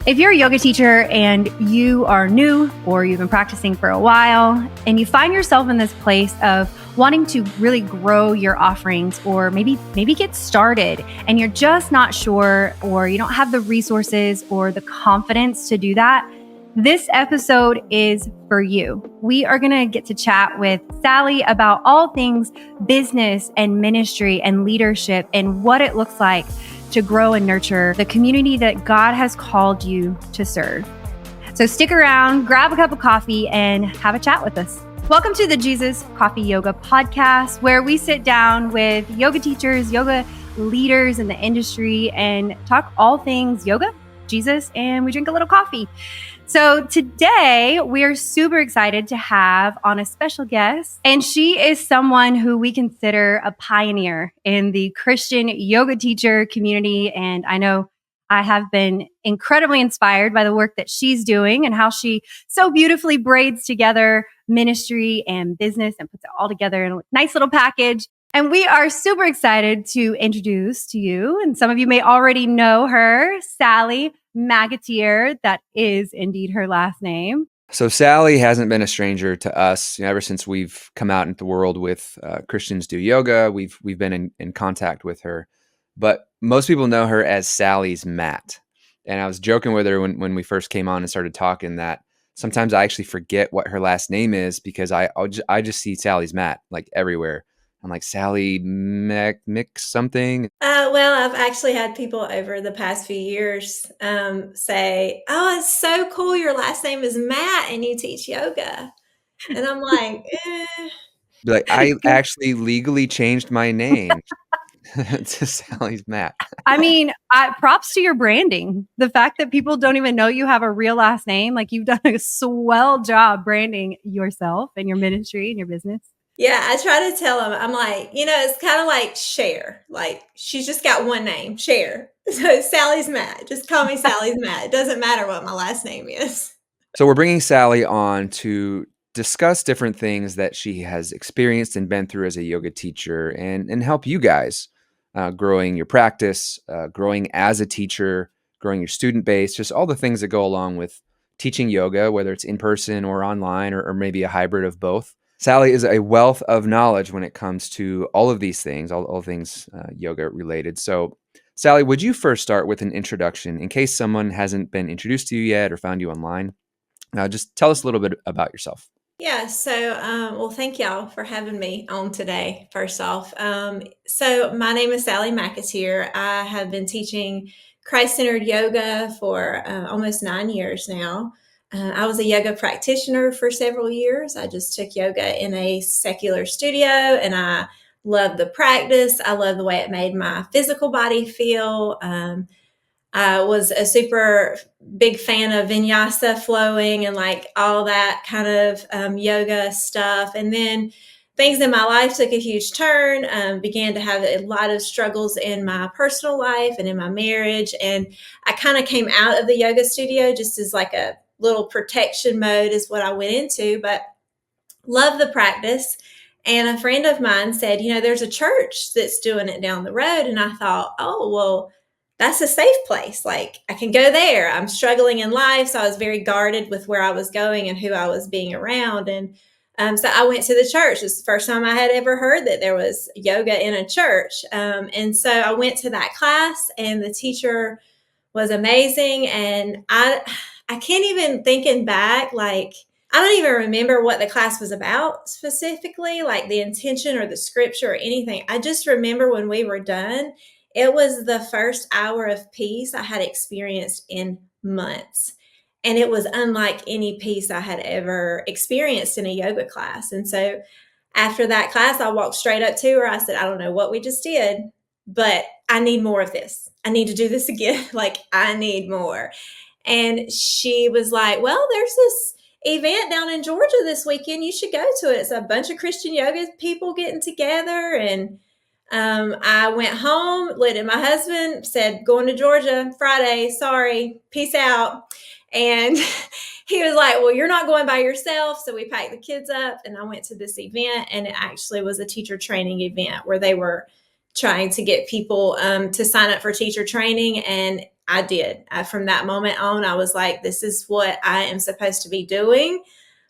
If you're a yoga teacher and you are new or you've been practicing for a while and you find yourself in this place of wanting to really grow your offerings or maybe get started and you're just not sure or you don't have the resources or the confidence to do that, this episode is for you. We are going to get to chat with Sally about all things business and ministry and leadership and what it looks like to grow and nurture the community that God has called you to serve. So stick around, grab a cup of coffee, and have a chat with us. Welcome to the Jesus Coffee Yoga podcast, where we sit down with yoga teachers, yoga leaders in the industry, and talk all things yoga, Jesus, and we drink a little coffee. So today we're super excited to have on a special guest, and she is someone who we consider a pioneer in the Christian yoga teacher community. And I know I have been incredibly inspired by the work that she's doing and how she so beautifully braids together ministry and business and puts it all together in a nice little package. And we are super excited to introduce to you, and some of you may already know her, Sally McAteer. That is indeed her last name. So Sally hasn't been a stranger to us, ever since we've come out into the world with Christians Do Yoga. We've been in contact with her, but most people know her as Sally's mat. And I was joking with her when we first came on and started talking that sometimes I actually forget what her last name is because I just see Sally's mat like everywhere. I'm like, Sally Mix something. Well, I've actually had people over the past few years say, "Oh, it's so cool. Your last name is Matt and you teach yoga." And I'm like, Be like, I actually legally changed my name to Sally's Mat. I mean, props to your branding. The fact that people don't even know you have a real last name, like you've done a swell job branding yourself and your ministry and your business. Yeah, I try to tell them, I'm like, it's kind of like Cher. Like, she's just got one name, Cher. So Sally's Matt. Just call me Sally's Matt. It doesn't matter what my last name is. So we're bringing Sally on to discuss different things that she has experienced and been through as a yoga teacher and help you guys growing your practice, growing as a teacher, growing your student base, just all the things that go along with teaching yoga, whether it's in person or online or maybe a hybrid of both. Sally is a wealth of knowledge when it comes to all of these things, all things yoga related. So Sally, would you first start with an introduction in case someone hasn't been introduced to you yet or found you online? Just tell us a little bit about yourself. Yeah, so, well, thank y'all for having me on today, first off. So my name is Sally McAteer. I have been teaching Christ-centered yoga for almost 9 years now. I was a yoga practitioner for several years. I just took yoga in a secular studio, and I loved the practice. I loved the way it made my physical body feel. I was a super big fan of vinyasa flowing and like all that kind of yoga stuff. And then things in my life took a huge turn, began to have a lot of struggles in my personal life and in my marriage. And I kind of came out of the yoga studio just as like a little protection mode is what I went into, but love the practice. And a friend of mine said, there's a church that's doing it down the road. And I thought, oh, well, that's a safe place. Like I can go there. I'm struggling in life. So I was very guarded with where I was going and who I was being around. And so I went to the church. It's the first time I had ever heard that there was yoga in a church. And so I went to that class and the teacher was amazing. And I can't even, thinking back, like, I don't even remember what the class was about specifically, like the intention or the scripture or anything. I just remember when we were done, it was the first hour of peace I had experienced in months. And it was unlike any peace I had ever experienced in a yoga class. And so after that class, I walked straight up to her. I said, I don't know what we just did, but I need more of this. I need to do this again. Like, I need more. And she was like, well, there's this event down in Georgia this weekend. You should go to it. It's a bunch of Christian yoga people getting together. And I went home, looked at my husband, said, going to Georgia Friday. Sorry, peace out. And he was like, well, you're not going by yourself. So we packed the kids up and I went to this event, and it actually was a teacher training event where they were trying to get people to sign up for teacher training. And I did. From that moment on, I was like, this is what I am supposed to be doing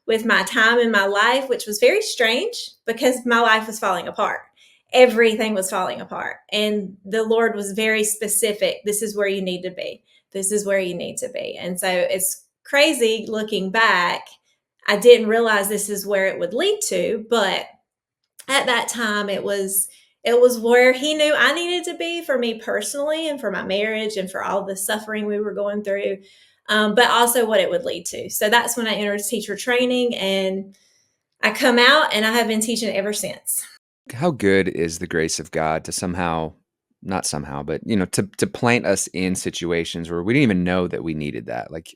with my time in my life, which was very strange because my life was falling apart. Everything was falling apart. And the Lord was very specific. This is where you need to be. This is where you need to be. And so it's crazy looking back. I didn't realize this is where it would lead to, but at that time it was where he knew I needed to be for me personally and for my marriage and for all the suffering we were going through, but also what it would lead to. So that's when I entered teacher training, and I come out and I have been teaching ever since. How good is the grace of God to somehow, not somehow, but to plant us in situations where we didn't even know that we needed that. Like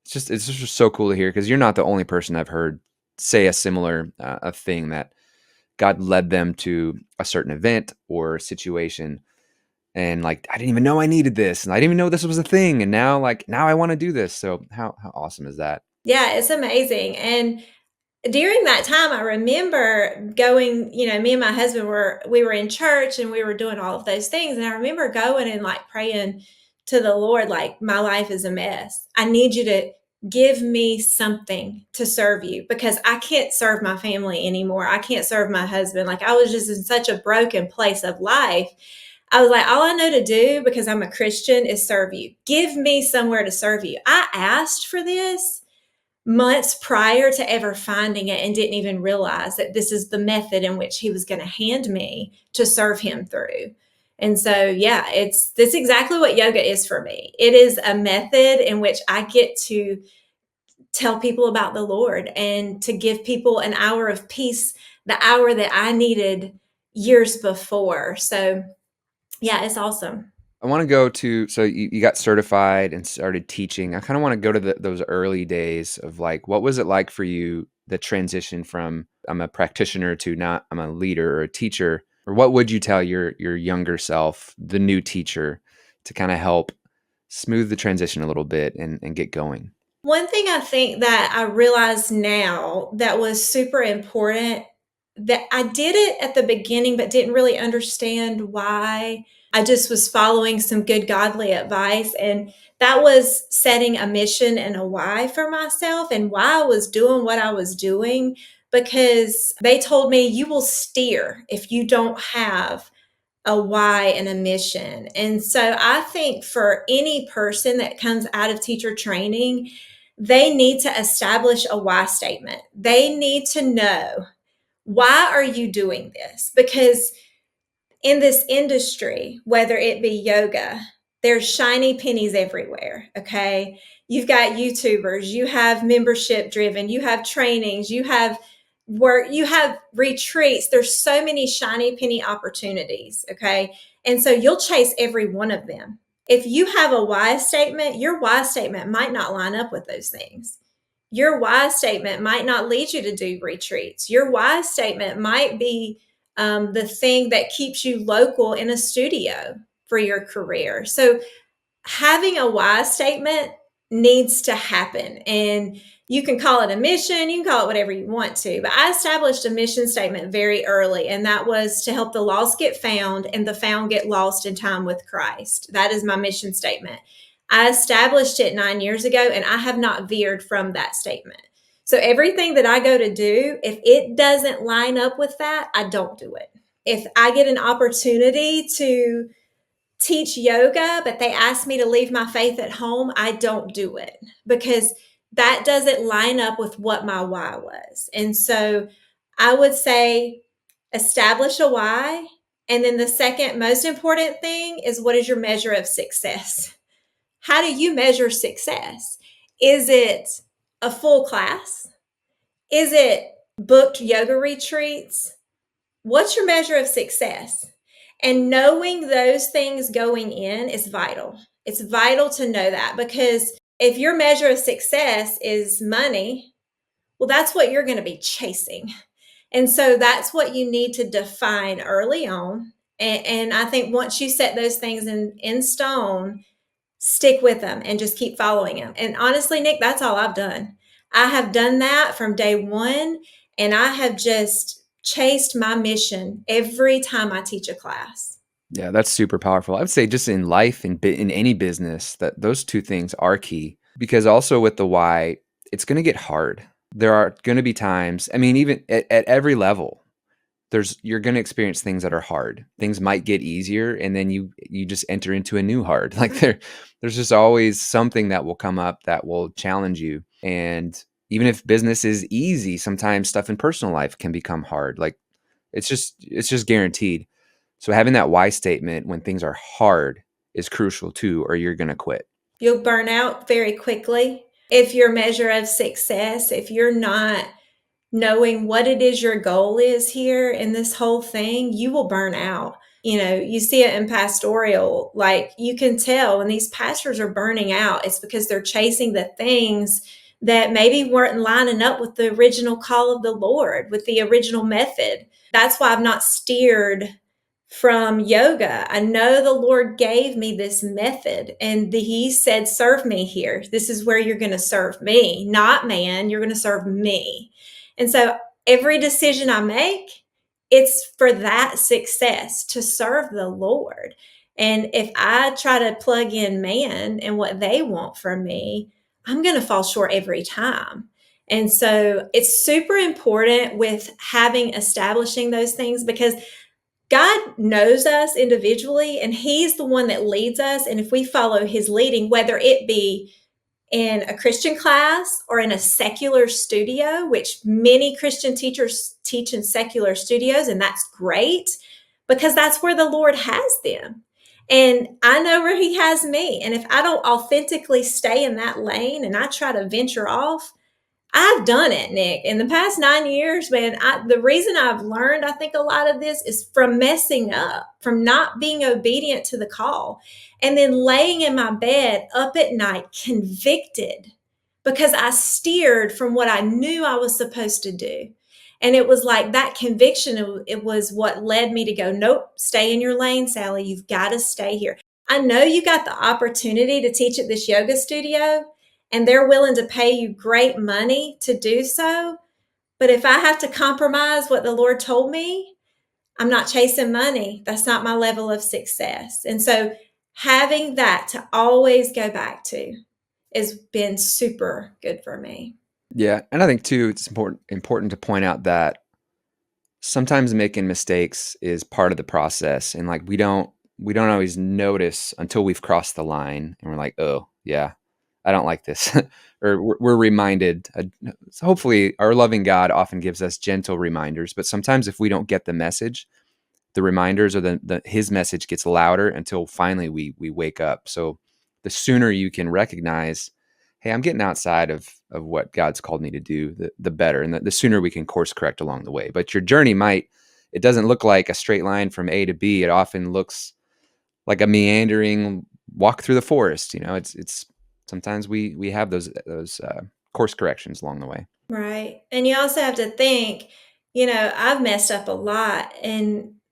it's just so cool to hear, because you're not the only person I've heard say a similar a thing, that God led them to a certain event or situation, and like, I didn't even know I needed this, and I didn't even know this was a thing, and now I want to do this. So how awesome is that? Yeah, it's amazing. And during that time, I remember going, me and my husband we were in church and we were doing all of those things. And I remember going and like praying to the Lord, like, my life is a mess. I need you to give me something to serve you, because I can't serve my family anymore. I can't serve my husband. Like, I was just in such a broken place of life. I was like, all I know to do, because I'm a Christian, is serve you. Give me somewhere to serve you. I asked for this months prior to ever finding it and didn't even realize that this is the method in which he was going to hand me to serve him through. And so, yeah, that's exactly what yoga is for me. It is a method in which I get to tell people about the Lord and to give people an hour of peace, the hour that I needed years before. So, yeah, it's awesome. I want to go to, so you got certified and started teaching. I kind of want to go to those early days of like, what was it like for you, the transition from I'm a practitioner to not I'm a leader or a teacher? Or what would you tell your younger self, the new teacher, to kind of help smooth the transition a little bit and get going? One thing I think that I realize now that was super important, that I did it at the beginning, but didn't really understand why. I just was following some good godly advice, and that was setting a mission and a why for myself, and why I was doing what I was doing, because they told me you will steer if you don't have a why and a mission. And so I think for any person that comes out of teacher training, they need to establish a why statement. They need to know, why are you doing this? Because in this industry, whether it be yoga, there's shiny pennies everywhere. Okay. You've got YouTubers, you have membership driven, you have trainings, you have work, you have retreats. There's so many shiny penny opportunities. Okay. And so you'll chase every one of them. If you have a why statement, your why statement might not line up with those things. Your why statement might not lead you to do retreats. Your why statement might be the thing that keeps you local in a studio for your career. So having a why statement needs to happen. And you can call it a mission, you can call it whatever you want to. But I established a mission statement very early, and that was to help the lost get found and the found get lost in time with Christ. That is my mission statement. I established it 9 years ago, and I have not veered from that statement. So everything that I go to do, if it doesn't line up with that, I don't do it. If I get an opportunity to teach yoga, but they ask me to leave my faith at home, I don't do it, because that doesn't line up with what my why was. And so I would say establish a why. And then the second most important thing is, what is your measure of success? How do you measure success? Is it a full class? Is it booked yoga retreats? What's your measure of success? And knowing those things going in is vital. It's vital to know that, because if your measure of success is money, well, that's what you're going to be chasing. And so that's what you need to define early on. And I think once you set those things in stone, stick with them and just keep following them. And honestly, Nick, that's all I've done. I have done that from day one, and I have just chased my mission every time I teach a class. Yeah, that's super powerful. I would say just in life, in any business, that those two things are key. Because also with the why, it's going to get hard. There are going to be times, I mean, even at every level, you're going to experience things that are hard. Things might get easier, and then you just enter into a new hard. Like there's just always something that will come up that will challenge you. And even if business is easy, sometimes stuff in personal life can become hard. Like it's just guaranteed. So having that why statement when things are hard is crucial too, or you're going to quit. You'll burn out very quickly. If your measure of success, if you're not knowing what it is your goal is here in this whole thing, you will burn out. You see it in pastoral, like you can tell when these pastors are burning out, it's because they're chasing the things that maybe weren't lining up with the original call of the Lord, with the original method. That's why I've not steered from yoga. I know the Lord gave me this method and He said, serve me here. This is where you're going to serve me, not man. You're going to serve me. And so every decision I make, it's for that success, to serve the Lord. And if I try to plug in man and what they want from me, I'm going to fall short every time. And so it's super important with establishing those things, because God knows us individually and He's the one that leads us. And if we follow His leading, whether it be in a Christian class or in a secular studio, which many Christian teachers teach in secular studios, and that's great because that's where the Lord has them. And I know where He has me. And if I don't authentically stay in that lane and I try to venture off, I've done it, Nick. In the past 9 years, man, the reason I've learned, I think, a lot of this is from messing up, from not being obedient to the call, and then laying in my bed up at night convicted because I steered from what I knew I was supposed to do. And it was like that conviction, it was what led me to go, nope, stay in your lane, Sally. You've got to stay here. I know you got the opportunity to teach at this yoga studio, and they're willing to pay you great money to do so. But if I have to compromise what the Lord told me, I'm not chasing money. That's not my level of success. And so having that to always go back to has been super good for me. Yeah, and I think too it's important to point out that sometimes making mistakes is part of the process, and like we don't always notice until we've crossed the line and we're like, oh yeah, I don't like this. Or we're reminded. So hopefully our loving God often gives us gentle reminders, but sometimes if we don't get the message, the reminders or his message gets louder until finally we wake up. So the sooner you can recognize, hey, I'm getting outside of what God's called me to do, the better. And the sooner we can course correct along the way. But your journey it doesn't look like a straight line from A to B. It often looks like a meandering walk through the forest. It's sometimes we have those course corrections along the way. Right. And you also have to think, I've messed up a lot,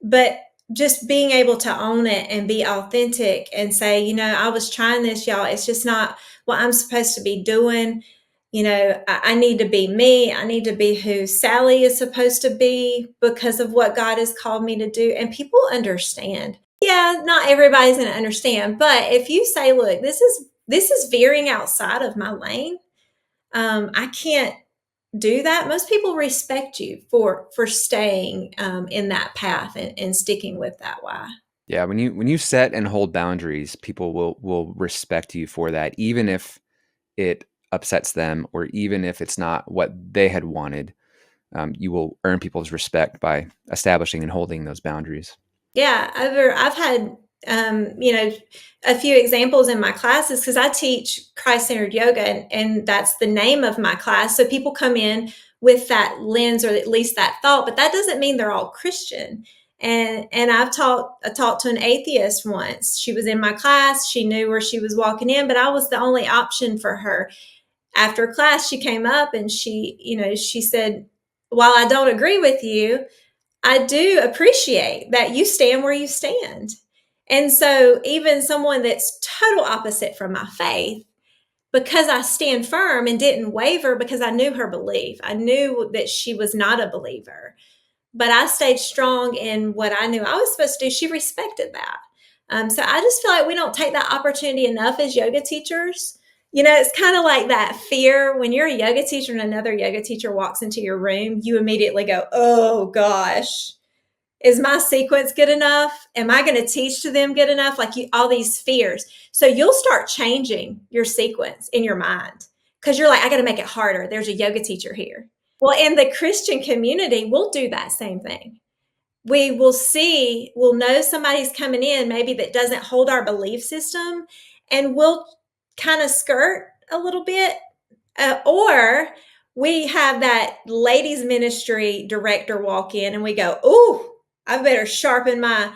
but just being able to own it and be authentic and say, I was trying this, y'all. It's just not what I'm supposed to be doing. I need to be me. I need to be who Sally is supposed to be because of what God has called me to do. And people understand. Yeah, not everybody's going to understand. But if you say, look, this is veering outside of my lane, I can't do that. Most people respect you for staying in that path and sticking with that why. Yeah, when you set and hold boundaries, people will respect you for that, even if it upsets them or even if it's not what they had wanted. You will earn people's respect by establishing and holding those boundaries. Yeah, I've had a few examples in my classes because I teach Christ-centered yoga, and that's the name of my class. So people come in with that lens or at least that thought, but that doesn't mean they're all Christian. And I talked to an atheist once. She was in my class. She knew where she was walking in, but I was the only option for her. After class, she came up and she said, while I don't agree with you, I do appreciate that you stand where you stand. And so even someone that's total opposite from my faith, because I stand firm and didn't waver because I knew her belief. I knew that she was not a believer. but I stayed strong in what I knew I was supposed to do. She respected that. So I just feel like we don't take that opportunity enough as yoga teachers. It's kind of like that fear when you're a yoga teacher and another yoga teacher walks into your room, you immediately go, oh gosh, is my sequence good enough? Am I going to teach to them good enough? All these fears. So you'll start changing your sequence in your mind because you're like, I got to make it harder. There's a yoga teacher here. Well, in the Christian community, we'll do that same thing. We'll know somebody's coming in maybe that doesn't hold our belief system, and we'll kind of skirt a little bit. Or we have that ladies ministry director walk in and we go, "Ooh, I better sharpen my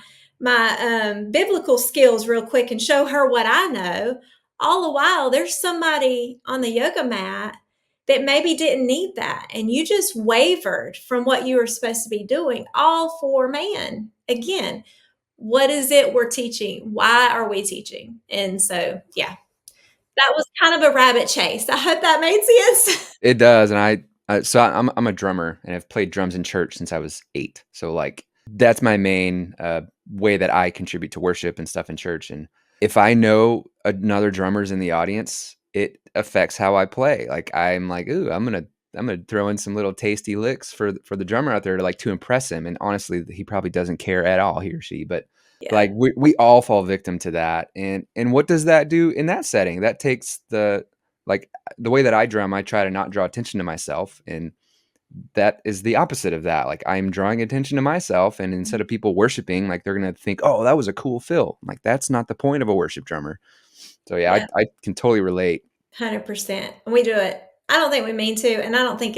biblical skills real quick and show her what I know." All the while, there's somebody on the yoga mat that maybe didn't need that. And you just wavered from what you were supposed to be doing, all for man. Again, what is it we're teaching? Why are we teaching? And so, yeah, that was kind of a rabbit chase. I hope that made sense. It does, and I'm a drummer, and I've played drums in church since I was 8. So like that's my main way that I contribute to worship and stuff in church. And if I know another drummer's in the audience, it affects how I play. Like I'm like, ooh, I'm gonna throw in some little tasty licks for the drummer out there to impress him. And honestly, he probably doesn't care at all, he or she. But Yeah. like we all fall victim to that. And what does that do in that setting? That takes the way that I drum, I try to not draw attention to myself. And that is the opposite of that. Like I'm drawing attention to myself, and instead of people worshiping, like they're going to think, oh, that was a cool fill. Like that's not the point of a worship drummer. So yeah. I can totally relate. 100%. And we do it. I don't think we mean to, and I don't think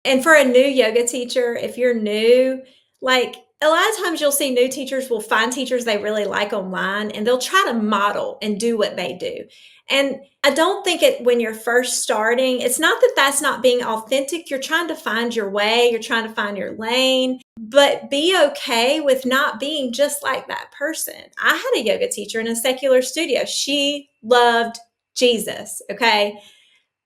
and for a new yoga teacher, if you're new, like a lot of times you'll see new teachers will find teachers they really like online and they'll try to model and do what they do. And I don't think when you're first starting, it's not that that's not being authentic. You're trying to find your way. You're trying to find your lane, but be okay with not being just like that person. I had a yoga teacher in a secular studio. She loved Jesus. Okay.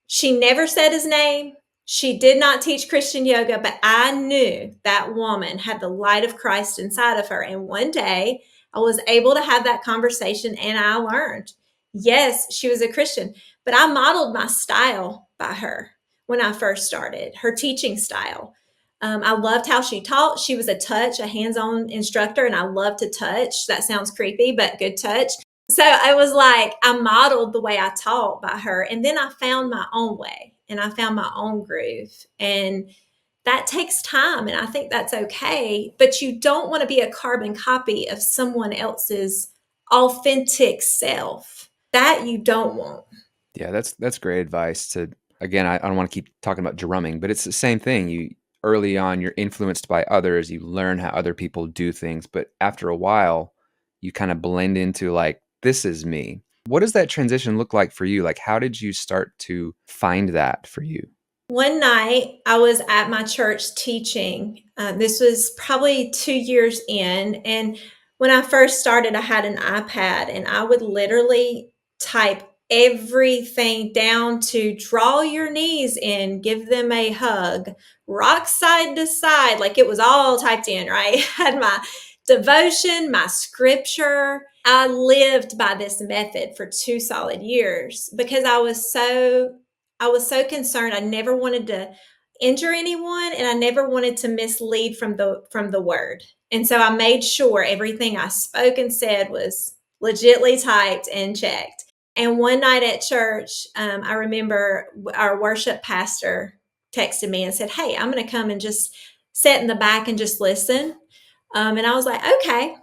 She never said his name. She did not teach Christian yoga, but I knew that woman had the light of Christ inside of her. And one day I was able to have that conversation and I learned, yes, she was a Christian, but I modeled my style by her when I first started, her teaching style. I loved how she taught. She was a hands-on instructor, and I love to touch. That sounds creepy, but good touch. So I was like, I modeled the way I taught by her. And then I found my own way and I found my own groove. And that takes time. And I think that's okay. But you don't want to be a carbon copy of someone else's authentic self. That you don't want. Yeah, that's great advice. Again, I don't want to keep talking about drumming, but it's the same thing. Early on, you're influenced by others. You learn how other people do things. But after a while, you kind of blend into like, this is me. What does that transition look like for you? Like, how did you start to find that for you? One night I was at my church teaching. This was probably 2 years in. And when I first started, I had an iPad and I would literally type everything down to draw your knees in, give them a hug, rock side to side. Like it was all typed in, right? I had my devotion, my scripture. I lived by this method for 2 solid years because I was so concerned. I never wanted to injure anyone and I never wanted to mislead from the word. And so I made sure everything I spoke and said was legitly typed and checked. And one night at church, I remember our worship pastor texted me and said, "Hey, I'm going to come and just sit in the back and just listen." And I was like, okay.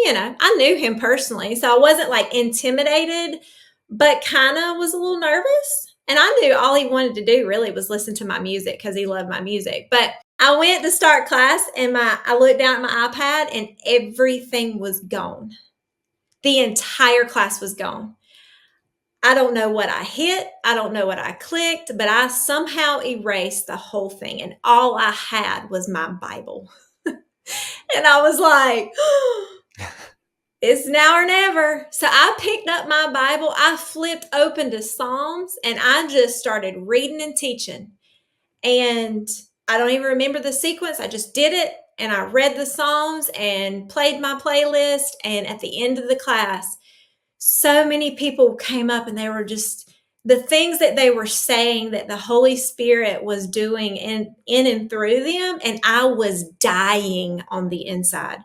I knew him personally, so I wasn't like intimidated, but kind of was a little nervous. And I knew all he wanted to do really was listen to my music because he loved my music. But I went to start class and I looked down at my iPad and everything was gone. The entire class was gone. I don't know what I hit. I don't know what I clicked, but I somehow erased the whole thing. And all I had was my Bible. And I was like, it's now or never. So I picked up my Bible. I flipped open to Psalms and I just started reading and teaching. And I don't even remember the sequence. I just did it. and I read the Psalms and played my playlist. And at the end of the class, so many people came up and they were just the things that they were saying that the Holy Spirit was doing in and through them. And I was dying on the inside.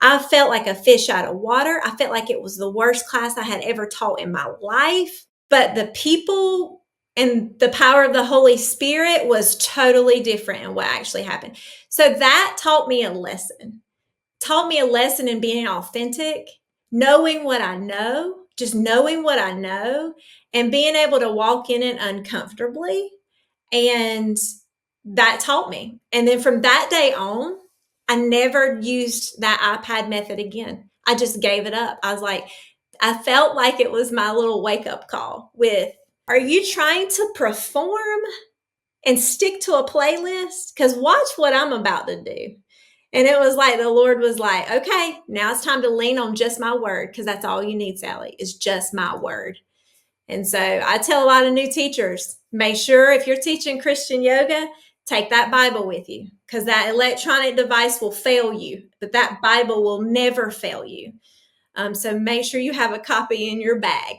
I felt like a fish out of water. I felt like it was the worst class I had ever taught in my life. But the people and the power of the Holy Spirit was totally different in what actually happened. So that taught me a lesson. Taught me a lesson in being authentic, knowing what I know, just knowing what I know, and being able to walk in it uncomfortably. And that taught me. And then from that day on, I never used that iPad method again. I just gave it up. I was like, I felt like it was my little wake up call with, are you trying to perform and stick to a playlist? Because watch what I'm about to do. And it was like the Lord was like, okay, now it's time to lean on just my word, because that's all you need, Sally, is just my word. And so I tell a lot of new teachers, make sure if you're teaching Christian yoga, take that Bible with you, because that electronic device will fail you, but that Bible will never fail you. So make sure you have a copy in your bag.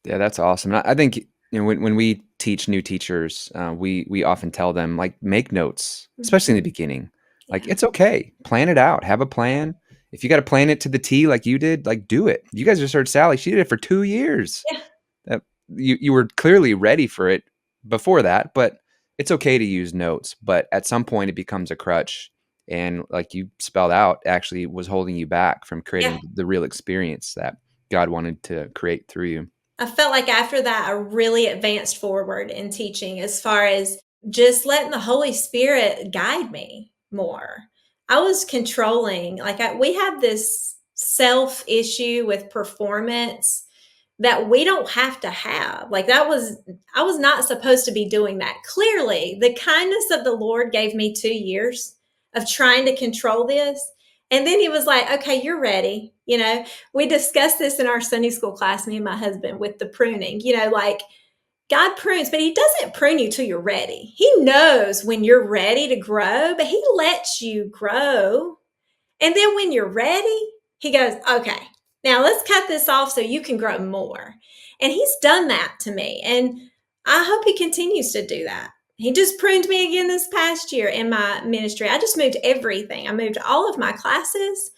Yeah, that's awesome. I think when we teach new teachers, we often tell them like make notes, especially in the beginning. Like it's okay, plan it out, have a plan. If you got to plan it to the T like you did, like do it. You guys just heard Sally; she did it for 2 years. Yeah. That you were clearly ready for it before that, but it's okay to use notes. But at some point, it becomes a crutch, and like you spelled out, actually was holding you back from creating the real experience that God wanted to create through you. I felt like after that, I really advanced forward in teaching as far as just letting the Holy Spirit guide me more. I was controlling, we have this self issue with performance that we don't have to have. I was not supposed to be doing that. Clearly, the kindness of the Lord gave me 2 years of trying to control this. And then he was like, okay, you're ready. We discussed this in our Sunday school class, me and my husband, with the pruning. God prunes, but he doesn't prune you till you're ready. He knows when you're ready to grow, but he lets you grow. And then when you're ready, he goes, okay, now let's cut this off so you can grow more. And he's done that to me. And I hope he continues to do that. He just pruned me again this past year in my ministry. I just moved everything. I moved all of my classes.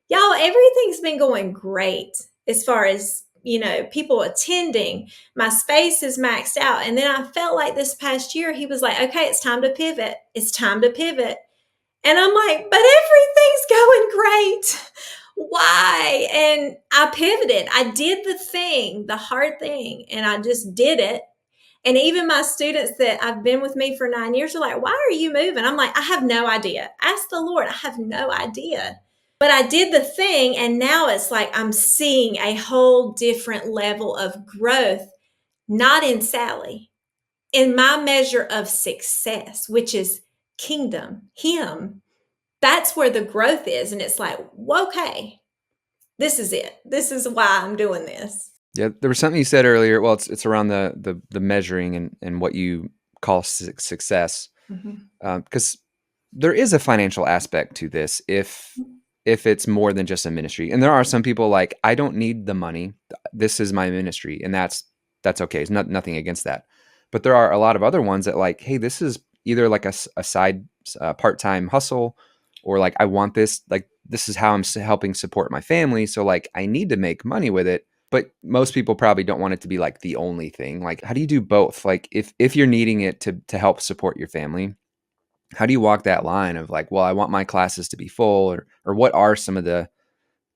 Y'all, everything's been going great as far as, people attending. My space is maxed out. And then I felt like this past year, he was like, okay, it's time to pivot. It's time to pivot. And I'm like, but everything's going great. Why? And I pivoted. I did the thing, the hard thing, and I just did it. And even my students that have been with me for 9 years are like, why are you moving? I'm like, I have no idea. Ask the Lord. I have no idea. But I did the thing, and now it's like I'm seeing a whole different level of growth, not in Sally, in my measure of success, which is kingdom, him. That's where the growth is. And it's like, okay, this is it. This is why I'm doing this. Yeah, there was something you said earlier. Well, it's around the measuring and what you call success, because there is a financial aspect to this. If it's more than just a ministry, and there are some people like, I don't need the money. This is my ministry, and that's okay. It's nothing against that. But there are a lot of other ones that like, hey, this is either like a side part-time hustle, or like I want this. Like this is how I'm helping support my family. So like I need to make money with it. But most people probably don't want it to be like the only thing. Like, how do you do both? Like, if you're needing it to help support your family, how do you walk that line of like, well, I want my classes to be full, or what are some of the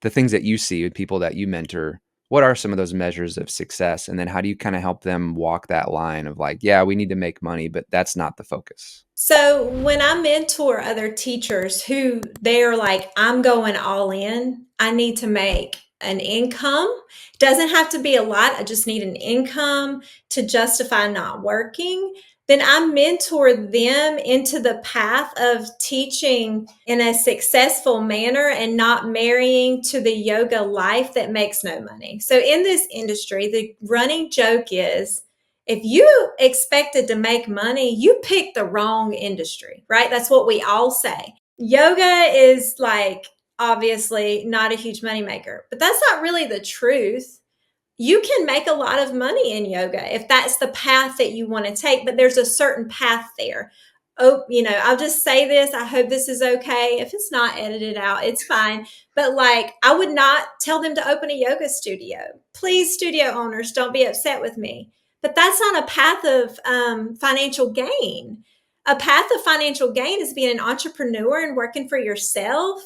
things that you see with people that you mentor? What are some of those measures of success? And then how do you kind of help them walk that line of like, yeah, we need to make money, but that's not the focus? So when I mentor other teachers who they're like, I'm going all in, I need to make an income. Doesn't have to be a lot. I just need an income to justify not working. Then I mentor them into the path of teaching in a successful manner and not marrying to the yoga life that makes no money. So in this industry, the running joke is, if you expected to make money, you picked the wrong industry, right? That's what we all say. Yoga is like obviously not a huge moneymaker, but that's not really the truth. You can make a lot of money in yoga if that's the path that you want to take, but there's a certain path there. Oh, I'll just say this. I hope this is okay. If it's not edited out, it's fine. But like, I would not tell them to open a yoga studio. Please, studio owners, don't be upset with me. But that's not a path of financial gain. A path of financial gain is being an entrepreneur and working for yourself,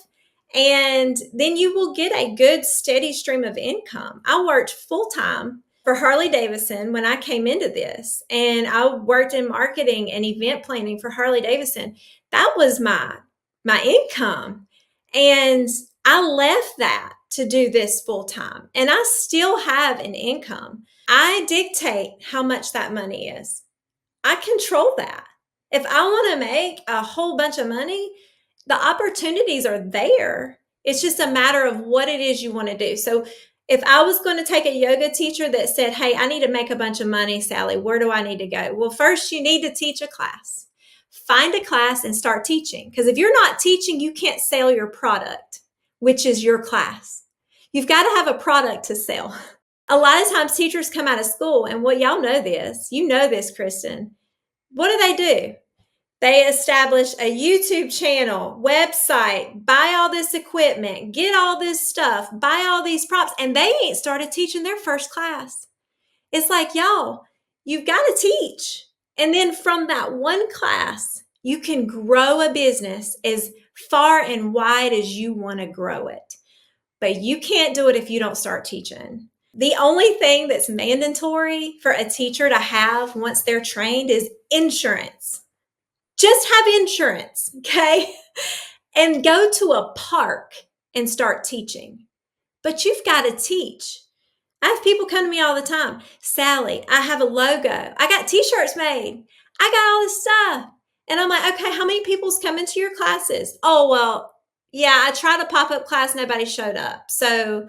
and then you will get a good steady stream of income. I worked full time for Harley Davidson when I came into this, and I worked in marketing and event planning for Harley Davidson. That was my income. And I left that to do this full time, and I still have an income. I dictate how much that money is. I control that. If I want to make a whole bunch of money, the opportunities are there. It's just a matter of what it is you want to do. So if I was going to take a yoga teacher that said, hey, I need to make a bunch of money, Sally, where do I need to go? Well, first you need to teach a class. Find a class and start teaching. Because if you're not teaching, you can't sell your product, which is your class. You've got to have a product to sell. A lot of times teachers come out of school, and y'all know this. You know this, Kristen. What do? They establish a YouTube channel, website, buy all this equipment, get all this stuff, buy all these props, and they ain't started teaching their first class. It's like, y'all, you've got to teach. And then from that one class, you can grow a business as far and wide as you want to grow it. But you can't do it if you don't start teaching. The only thing that's mandatory for a teacher to have once they're trained is insurance. Just have insurance, okay? And go to a park and start teaching. But you've got to teach. I have people come to me all the time. Sally, I have a logo. I got t-shirts made. I got all this stuff. And I'm like, okay, how many people's coming to your classes? Oh, well, yeah, I tried a pop-up class. Nobody showed up. So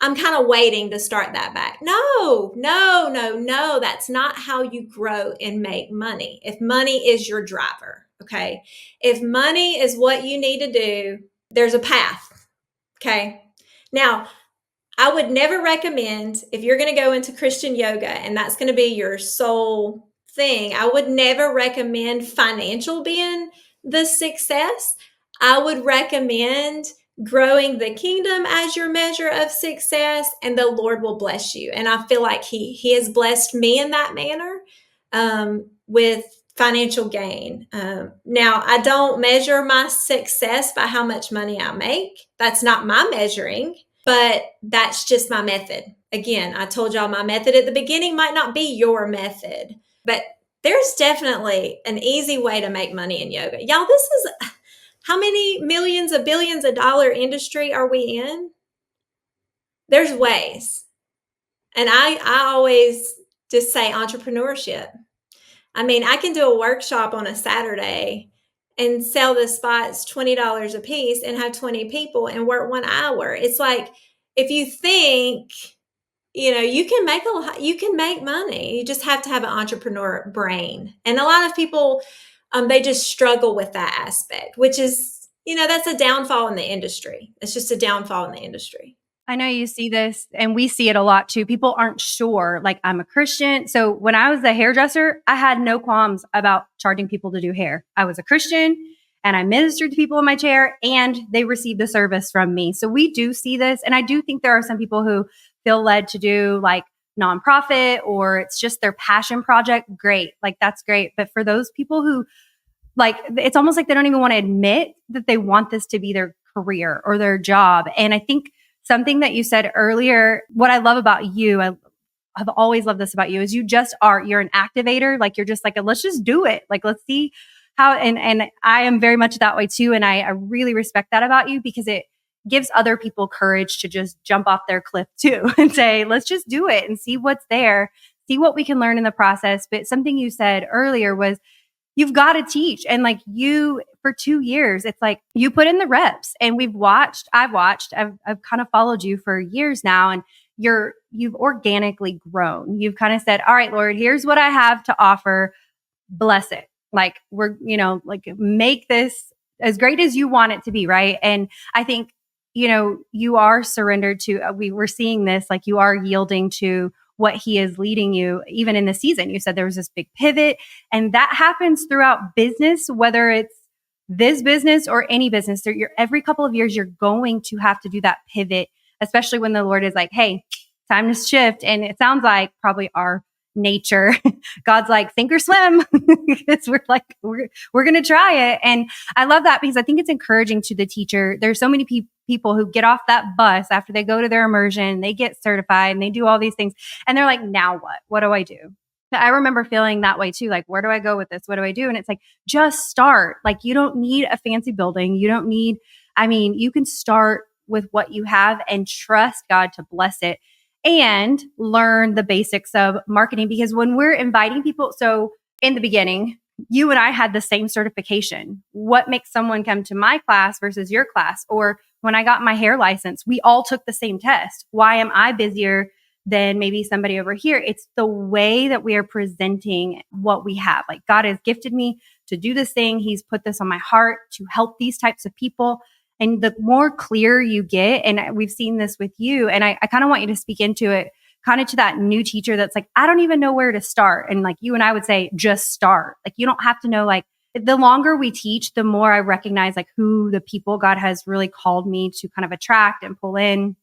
I'm kind of waiting to start that back. No. That's not how you grow and make money. If money is your driver, okay? If money is what you need to do, there's a path, okay? Now, I would never recommend, if you're going to go into Christian yoga and that's going to be your sole thing, I would never recommend financial being the success. I would recommend growing the kingdom as your measure of success, and the Lord will bless you. And I feel like he has blessed me in that manner with financial gain. Now, I don't measure my success by how much money I make. That's not my measuring, but that's just my method. Again, I told y'all my method at the beginning might not be your method, but there's definitely an easy way to make money in yoga. Y'all, this is... How many millions of billions of dollar industry are we in? There's ways. And I always just say entrepreneurship. I mean, I can do a workshop on a Saturday and sell the spots $20 a piece and have 20 people and work 1 hour. It's like, if you think, you can make money. You just have to have an entrepreneur brain. And a lot of people, they just struggle with that aspect, which is, that's a downfall in the industry. It's just a downfall in the industry. I know you see this, and we see it a lot too. People aren't sure, like, I'm a Christian. So when I was a hairdresser, I had no qualms about charging people to do hair. I was a Christian and I ministered to people in my chair, and they received the service from me. So we do see this. And I do think there are some people who feel led to do like nonprofit, or it's just their passion project. Great. Like, that's great. But for those people who, like, it's almost like they don't even want to admit that they want this to be their career or their job. And I think something that you said earlier, what I love about you, I've always loved this about you, is you're an activator. Like, you're just like, let's just do it. Like, let's see how, and I am very much that way too. And I really respect that about you, because it gives other people courage to just jump off their cliff too and say, let's just do it and see what's there, see what we can learn in the process. But something you said earlier was, you've got to teach. And like, you, for 2 years, it's like you put in the reps, and I've kind of followed you for years now, and you've organically grown. You've kind of said, all right, Lord, here's what I have to offer. Bless it. Like, we're, like, make this as great as you want it to be, right? And I think, you are surrendered to, we were seeing this, like you are yielding to what he is leading you, even in the season. You said there was this big pivot, and that happens throughout business, whether it's this business or any business. Every couple of years, you're going to have to do that pivot, especially when the Lord is like, hey, time to shift. And it sounds like probably our nature, God's like, sink or swim, because we're like, we're going to try it. And I love that, because I think it's encouraging to the teacher. There's so many people who get off that bus after they go to their immersion, they get certified and they do all these things. And they're like, now what? What do I do? I remember feeling that way too. Like, where do I go with this? What do I do? And it's like, just start. Like, you don't need a fancy building. You don't need, you can start with what you have and trust God to bless it and learn the basics of marketing. Because when we're inviting people, so in the beginning, you and I had the same certification. What makes someone come to my class versus your class? Or when I got my hair license, we all took the same test. Why am I busier than maybe somebody over here? It's the way that we are presenting what we have. Like, God has gifted me to do this thing. He's put this on my heart to help these types of people. And the more clear you get, and we've seen this with you, and I kind of want you to speak into it, kind of to that new teacher that's like, I don't even know where to start. And like you and I would say, just start. Like, you don't have to know, like, the longer we teach, the more I recognize like who the people God has really called me to kind of attract and pull in.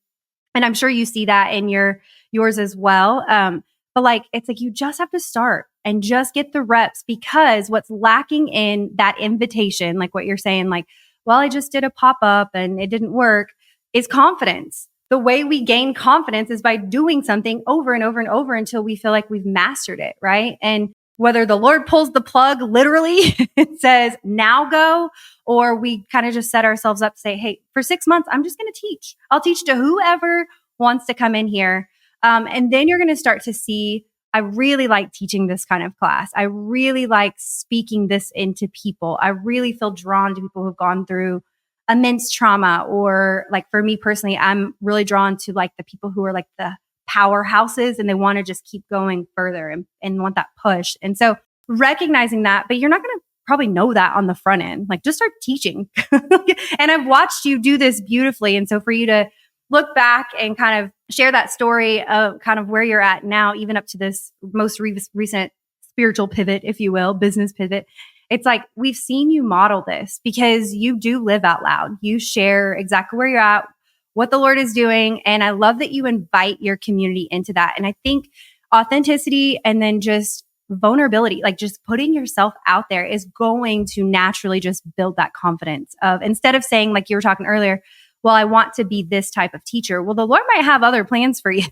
And I'm sure you see that in yours as well. But like, it's like, you just have to start and just get the reps, because what's lacking in that invitation, like what you're saying, like, well, I just did a pop-up and it didn't work, is confidence. The way we gain confidence is by doing something over and over and over until we feel like we've mastered it, right? And whether the Lord pulls the plug literally and says, now go, or we kind of just set ourselves up to say, hey, for 6 months, I'm just going to teach. I'll teach to whoever wants to come in here. And then you're going to start to see, I really like teaching this kind of class. I really like speaking this into people. I really feel drawn to people who've gone through immense trauma, or like for me personally, I'm really drawn to like the people who are like the powerhouses and they want to just keep going further and want that push. And so recognizing that, but you're not going to probably know that on the front end. Like, just start teaching. And I've watched you do this beautifully. And so for you to look back and kind of share that story of kind of where you're at now, even up to this most recent spiritual pivot, if you will, business pivot. It's like, we've seen you model this because you do live out loud. You share exactly where you're at, what the Lord is doing. And I love that you invite your community into that. And I think authenticity and then just vulnerability, like just putting yourself out there, is going to naturally just build that confidence of, instead of saying, like you were talking earlier, well, I want to be this type of teacher. Well, the Lord might have other plans for you,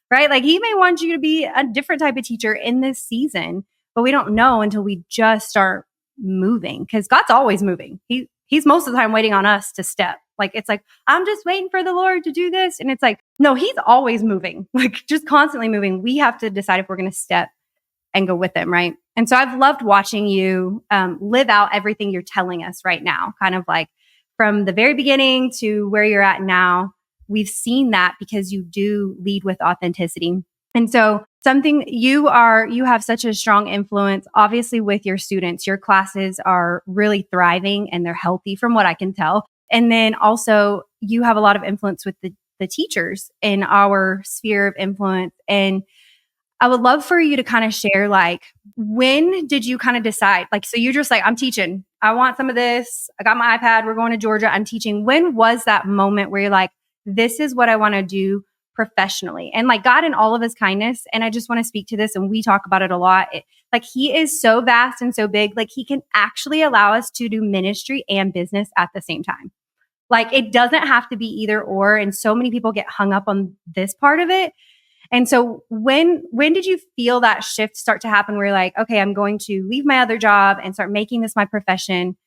right? Like, he may want you to be a different type of teacher in this season, but we don't know until we just start moving, because God's always moving. He's most of the time waiting on us to step. Like, it's like, I'm just waiting for the Lord to do this. And it's like, no, he's always moving, like just constantly moving. We have to decide if we're going to step and go with him. Right. And so I've loved watching you live out everything you're telling us right now, kind of like from the very beginning to where you're at now. We've seen that because you do lead with authenticity. And so something you have such a strong influence, obviously, with your students. Your classes are really thriving and they're healthy from what I can tell. And then also you have a lot of influence with the teachers in our sphere of influence. And I would love for you to kind of share, like, when did you kind of decide? Like, so you're just like, I'm teaching. I want some of this. I got my iPad. We're going to Georgia. I'm teaching. When was that moment where you're like, this is what I want to do professionally? And like, God in all of his kindness, and I just want to speak to this, and we talk about it a lot. Like, he is so vast and so big, like he can actually allow us to do ministry and business at the same time. Like, it doesn't have to be either or. And so many people get hung up on this part of it. And so when did you feel that shift start to happen where you're like, okay, I'm going to leave my other job and start making this my profession?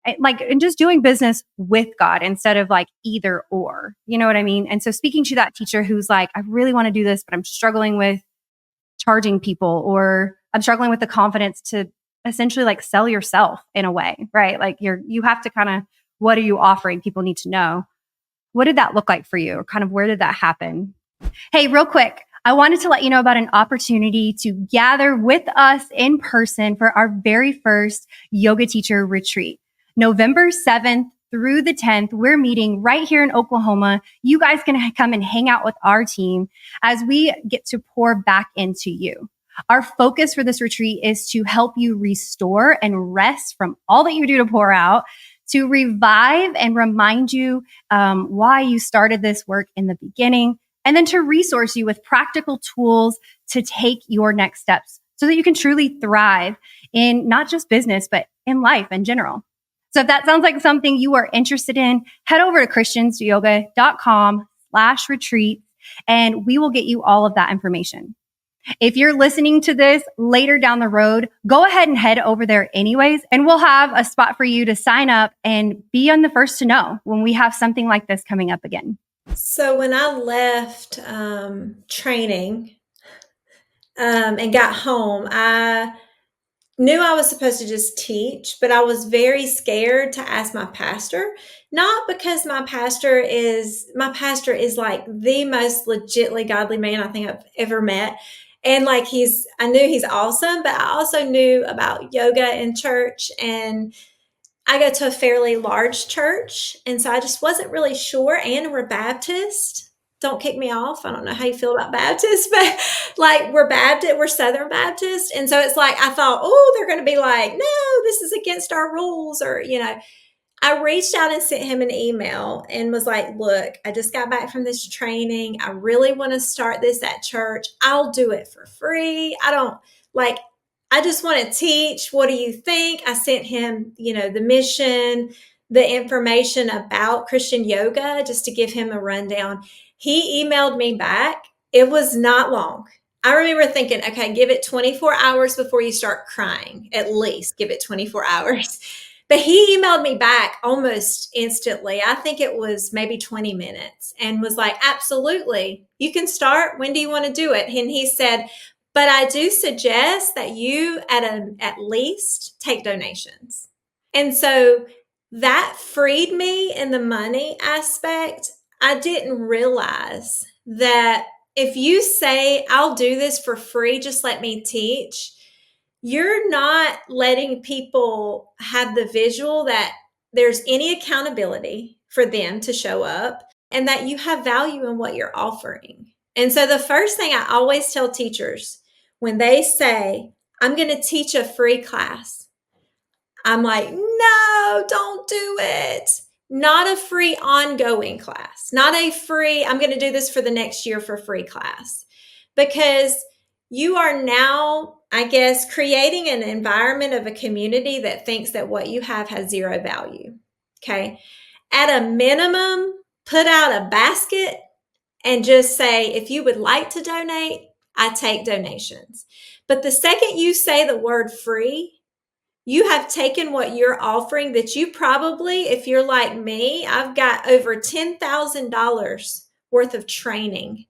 And just doing business with God instead of like either or, you know what I mean? And so speaking to that teacher who's like, I really want to do this, but I'm struggling with charging people, or I'm struggling with the confidence to essentially like sell yourself in a way, right? Like you have to kind of, what are you offering? People need to know. What did that look like for you? Or kind of where did that happen? Hey, real quick, I wanted to let you know about an opportunity to gather with us in person for our very first yoga teacher retreat. November 7th through the 10th, we're meeting right here in Oklahoma. You guys can come and hang out with our team as we get to pour back into you. Our focus for this retreat is to help you restore and rest from all that you do to pour out, to revive and remind you why you started this work in the beginning, and then to resource you with practical tools to take your next steps so that you can truly thrive in not just business, but in life in general. So if that sounds like something you are interested in, head over to christiansyoga.com/retreat, and we will get you all of that information. If you're listening to this later down the road, go ahead and head over there anyways, and we'll have a spot for you to sign up and be on the first to know when we have something like this coming up again. So when I left training and got home, I knew I was supposed to just teach, but I was very scared to ask my pastor, not because my pastor is like the most legitly godly man I think I've ever met. And like I knew he's awesome, but I also knew about yoga in church, and I go to a fairly large church. And so I just wasn't really sure. And we're Baptist. Don't kick me off. I don't know how you feel about Baptist, but like we're Baptist, we're Southern Baptist. And so it's like, I thought, oh, they're going to be like, no, this is against our rules, or, I reached out and sent him an email and was like, look, I just got back from this training. I really want to start this at church. I'll do it for free. I just want to teach. What do you think? I sent him, the mission, the information about Christian yoga, just to give him a rundown. He emailed me back. It was not long. I remember thinking, okay, give it 24 hours before you start crying. At least give it 24 hours. But he emailed me back almost instantly. I think it was maybe 20 minutes, and was like, absolutely, you can start. When do you want to do it? And he said, but I do suggest that you at least take donations. And so that freed me in the money aspect. I didn't realize that if you say, I'll do this for free, just let me teach, you're not letting people have the visual that there's any accountability for them to show up, and that you have value in what you're offering. And so the first thing I always tell teachers when they say, I'm going to teach a free class, I'm like, no, don't do it. Not a free ongoing class, not a free, I'm going to do this for the next year for free class, because you are now, I guess, creating an environment of a community that thinks that what you have has zero value. Okay. At a minimum, put out a basket and just say, if you would like to donate, I take donations. But the second you say the word free, you have taken what you're offering that you probably, if you're like me, I've got over $10,000 worth of training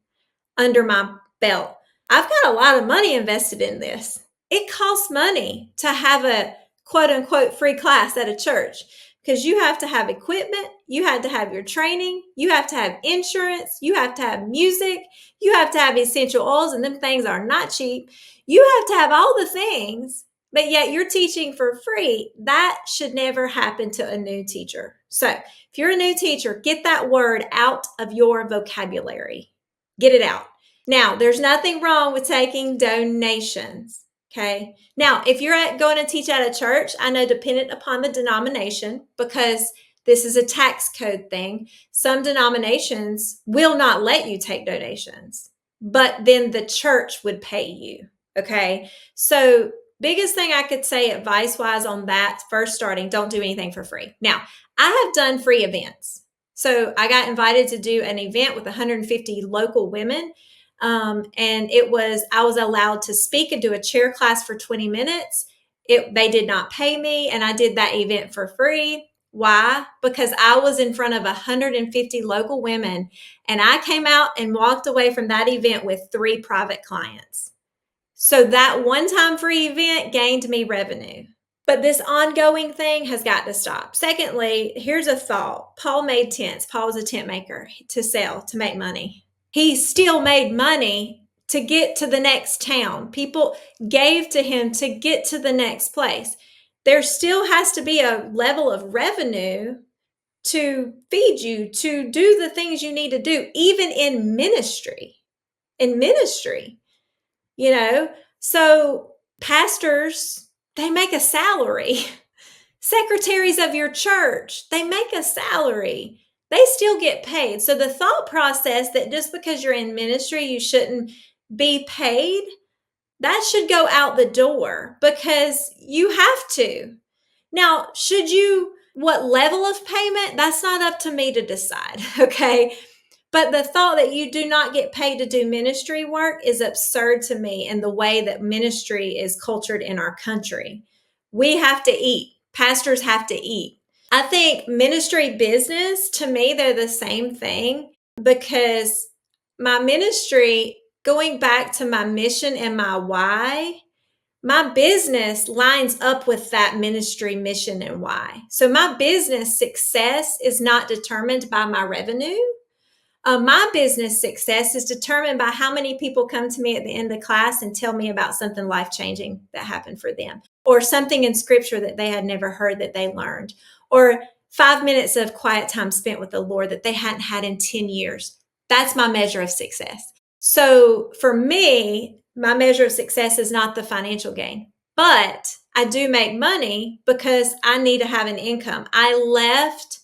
under my belt. I've got a lot of money invested in this. It costs money to have a quote unquote free class at a church, because you have to have equipment, you have to have your training, you have to have insurance, you have to have music, you have to have essential oils, and them things are not cheap. You have to have all the things, but yet you're teaching for free. That should never happen to a new teacher. So if you're a new teacher, get that word out of your vocabulary. Get it out. Now, there's nothing wrong with taking donations, okay? Now, if you're going to teach at a church, I know dependent upon the denomination, because this is a tax code thing, some denominations will not let you take donations, but then the church would pay you, okay? So biggest thing I could say advice-wise on that, first starting, don't do anything for free. Now, I have done free events. So I got invited to do an event with 150 local women. And I was allowed to speak and do a chair class for 20 minutes. They did not pay me, and I did that event for free. Why? Because I was in front of 150 local women, and I came out and walked away from that event with 3 private clients. So that one-time free event gained me revenue. But this ongoing thing has got to stop. Secondly, here's a thought. Paul made tents. Paul was a tent maker to sell, to make money. He still made money to get to the next town. People gave to him to get to the next place. there still has to be a level of revenue to feed you, to do the things you need to do, even in ministry. So pastors, they make a salary. Secretaries of your church, they make a salary. They still get paid. So the thought process that just because you're in ministry, you shouldn't be paid, that should go out the door, because you have to. Now, what level of payment? That's not up to me to decide, okay? But the thought that you do not get paid to do ministry work is absurd to me in the way that ministry is cultured in our country. We have to eat. Pastors have to eat. I think ministry business, to me, they're the same thing, because my ministry, going back to my mission and my why, my business lines up with that ministry mission and why. So my business success is not determined by my revenue. My business success is determined by how many people come to me at the end of the class and tell me about something life-changing that happened for them, or something in scripture that they had never heard that they learned, or 5 minutes of quiet time spent with the Lord that they hadn't had in 10 years. That's my measure of success. So for me, my measure of success is not the financial gain, but I do make money because I need to have an income. I left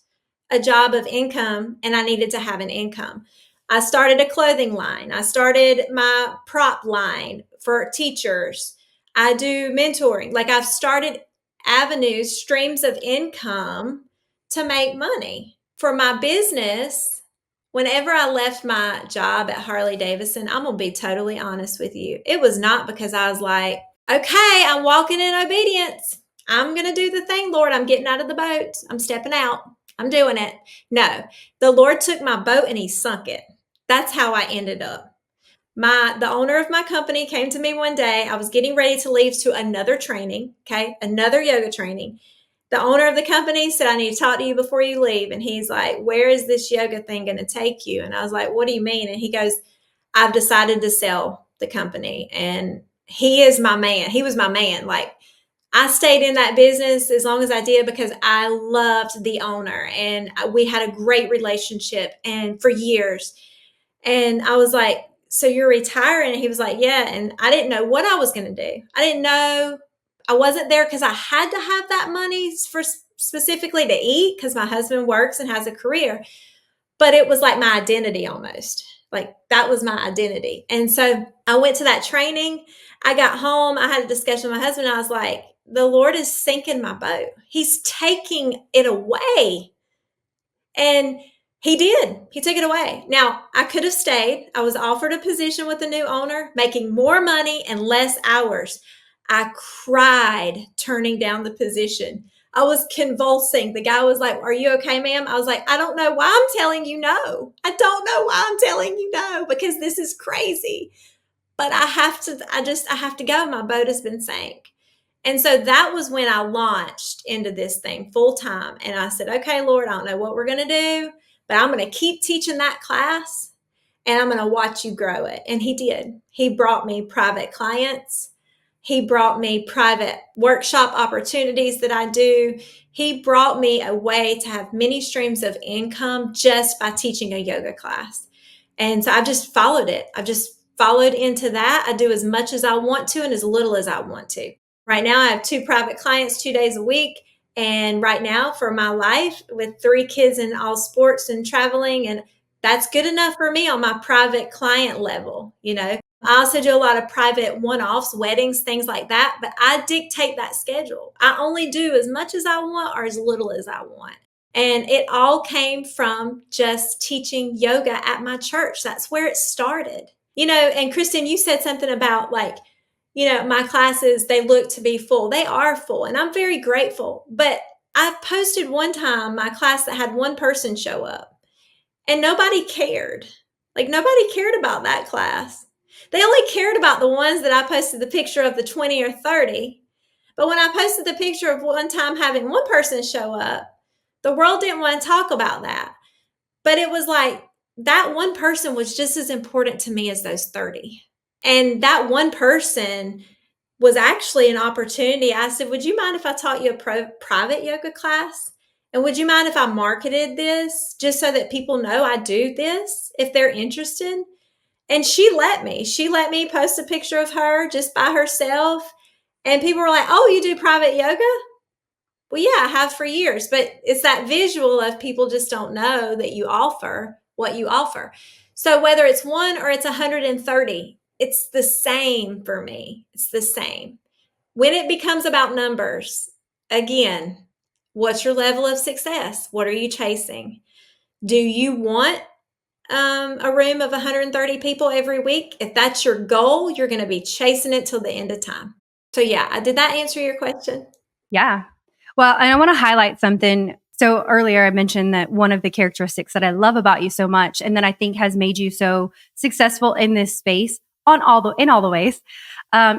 a job of income and I needed to have an income. I started a clothing line. I started my prop line for teachers. I do mentoring. Like, I've started avenues, streams of income to make money. For my business, whenever I left my job at Harley Davidson, I'm going to be totally honest with you. It was not because I was like, okay, I'm walking in obedience. I'm going to do the thing, Lord. I'm getting out of the boat. I'm stepping out. I'm doing it. No, the Lord took my boat and he sunk it. That's how I ended up. The owner of my company came to me one day. I was getting ready to leave to another training, another yoga training. The owner of the company said, I need to talk to you before you leave. And he's like, where is this yoga thing going to take you? And I was like, what do you mean? And he goes, I've decided to sell the company. And he is my man. He was my man. Like, I stayed in that business as long as I did because I loved the owner and we had a great relationship and for years. And I was like, so you're retiring? And he was like, yeah. And I didn't know what I was going to do. I didn't know. I wasn't there because I had to have that money for specifically to eat, because my husband works and has a career. But it was like my identity almost. Like, that was my identity. And so I went to that training. I got home. I had a discussion with my husband. I was like, the Lord is sinking my boat. He's taking it away. And he did. He took it away. Now, I could have stayed. I was offered a position with the new owner, making more money and less hours. I cried turning down the position. I was convulsing. The guy was like, are you okay, ma'am? I was like, I don't know why I'm telling you no. I don't know why I'm telling you no, because this is crazy. But I have to go. My boat has been sank. And so that was when I launched into this thing full time. And I said, okay, Lord, I don't know what we're going to do, but I'm going to keep teaching that class and I'm going to watch you grow it. And he did. He brought me private clients. He brought me private workshop opportunities that I do. He brought me a way to have many streams of income just by teaching a yoga class. And so I've just followed it. I've just followed into that. I do as much as I want to and as little as I want to. Right now, I have 2 private clients 2 days a week. And right now, for my life, with 3 kids in all sports and traveling, and that's good enough for me on my private client level. I also do a lot of private one-offs, weddings, things like that. But I dictate that schedule. I only do as much as I want or as little as I want. And it all came from just teaching yoga at my church. That's where it started. And Kristen, you said something about my classes, they look to be full. They are full, and I'm very grateful. But I posted one time my class that had 1 person show up, and nobody cared. Like, nobody cared about that class. They only cared about the ones that I posted the picture of the 20 or 30. But when I posted the picture of one time having 1 person show up, the world didn't want to talk about that. But it was like that 1 person was just as important to me as those 30. And that 1 person was actually an opportunity. I said, would you mind if I taught you a private yoga class? And would you mind if I marketed this just so that people know I do this if they're interested? And she let me. She let me post a picture of her just by herself. And people were like, oh, you do private yoga? Well, yeah, I have for years. But it's that visual of people just don't know that you offer what you offer. So whether it's one or it's 130, it's the same for me. It's the same. When it becomes about numbers, again, what's your level of success? What are you chasing? Do you want a room of 130 people every week? If that's your goal, you're going to be chasing it till the end of time. So, yeah, did that answer your question? Yeah. Well, and I want to highlight something. So earlier I mentioned that one of the characteristics that I love about you so much, and that I think has made you so successful in this space in all the ways,